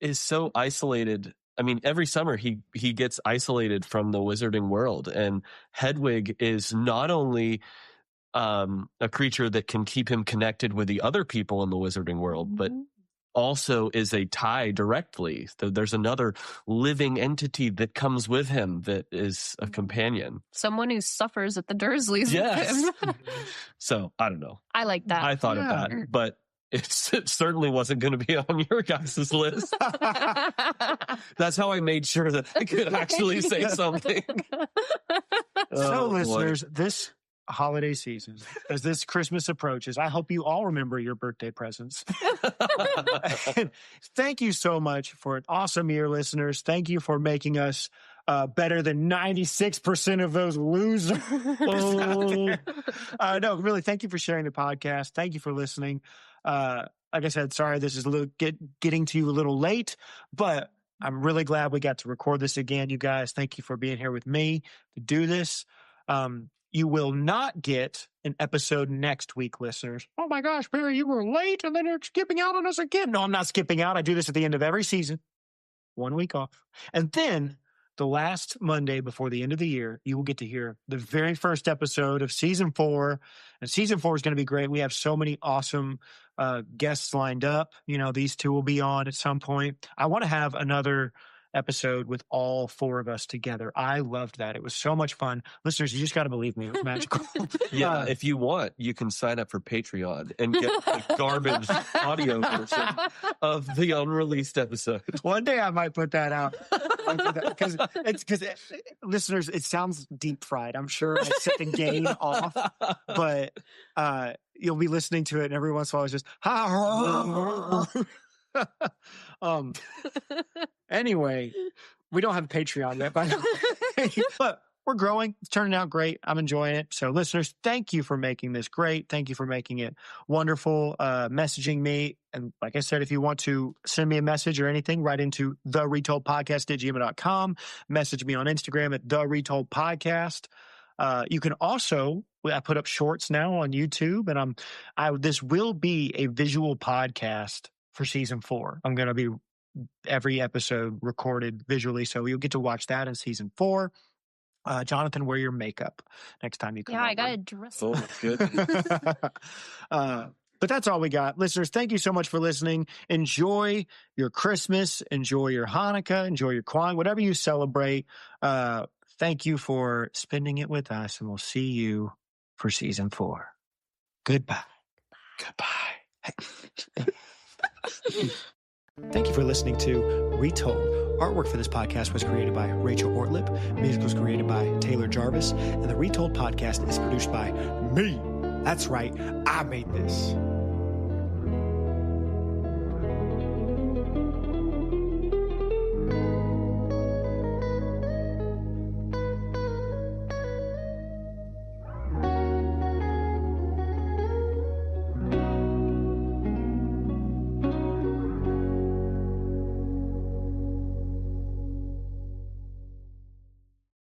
is so isolated. I mean, every summer he gets isolated from the wizarding world, and Hedwig is not only a creature that can keep him connected with the other people in the wizarding world, but also is a tie directly. So there's another living entity that comes with him that is a companion. Someone who suffers at the Dursleys. Yes. With him. So I don't know. I like that. I thought of that, but it certainly wasn't going to be on your guys' list. That's how I made sure that I could actually say something. So, Oh, boy. listeners, this holiday season, as this Christmas approaches, I hope you all remember your birthday presents. Thank you so much for an awesome year, listeners. Thank you for making us better than 96% of those losers out there. No, really, thank you for sharing the podcast. Thank you for listening. Like I said, sorry this is a little getting to you a little late, but I'm really glad we got to record this again, you guys. Thank you for being here with me to do this. You will not get an episode next week, listeners. Oh my gosh, Barry, you were late and then you're skipping out on us again. No, I'm not skipping out. I do this at the end of every season. 1 week off. And then the last Monday before the end of the year, you will get to hear the very first episode of season 4. And season 4 is going to be great. We have so many awesome guests lined up. These two will be on at some point. I want to have another episode with all 4 of us together. I loved that. It was so much fun. Listeners, you just got to believe me. It was magical. Yeah, if you want, you can sign up for Patreon and get the garbage audio version of the unreleased episode. One day I might put that out. Because listeners, it sounds deep fried. I'm sure I set the game off, but you'll be listening to it and every once in a while it's just anyway, we don't have a Patreon yet, by the way. But we're growing. It's turning out great. I'm enjoying it. So listeners, thank you for making this great. Thank you for making it wonderful, messaging me. And like I said, if you want to send me a message or anything, write into theretoldpodcast@gmail.com. Message me on Instagram at theretoldpodcast. You can also, I put up shorts now on YouTube, and this will be a visual podcast for season 4. I'm going to be every episode recorded visually, so you'll get to watch that in season 4. Jonathan, wear your makeup next time you come. Yeah, over. I got to dress Oh, up. good. But that's all we got. Listeners, thank you so much for listening. Enjoy your Christmas, enjoy your Hanukkah, enjoy your Kwanzaa, whatever you celebrate. Thank you for spending it with us, and we'll see you for season 4. Goodbye. Goodbye. Thank you for listening to Retold. Artwork for this podcast was created by Rachel Ortlip. Music was created by Taylor Jarvis. And the Retold podcast is produced by me, That's right, I made this.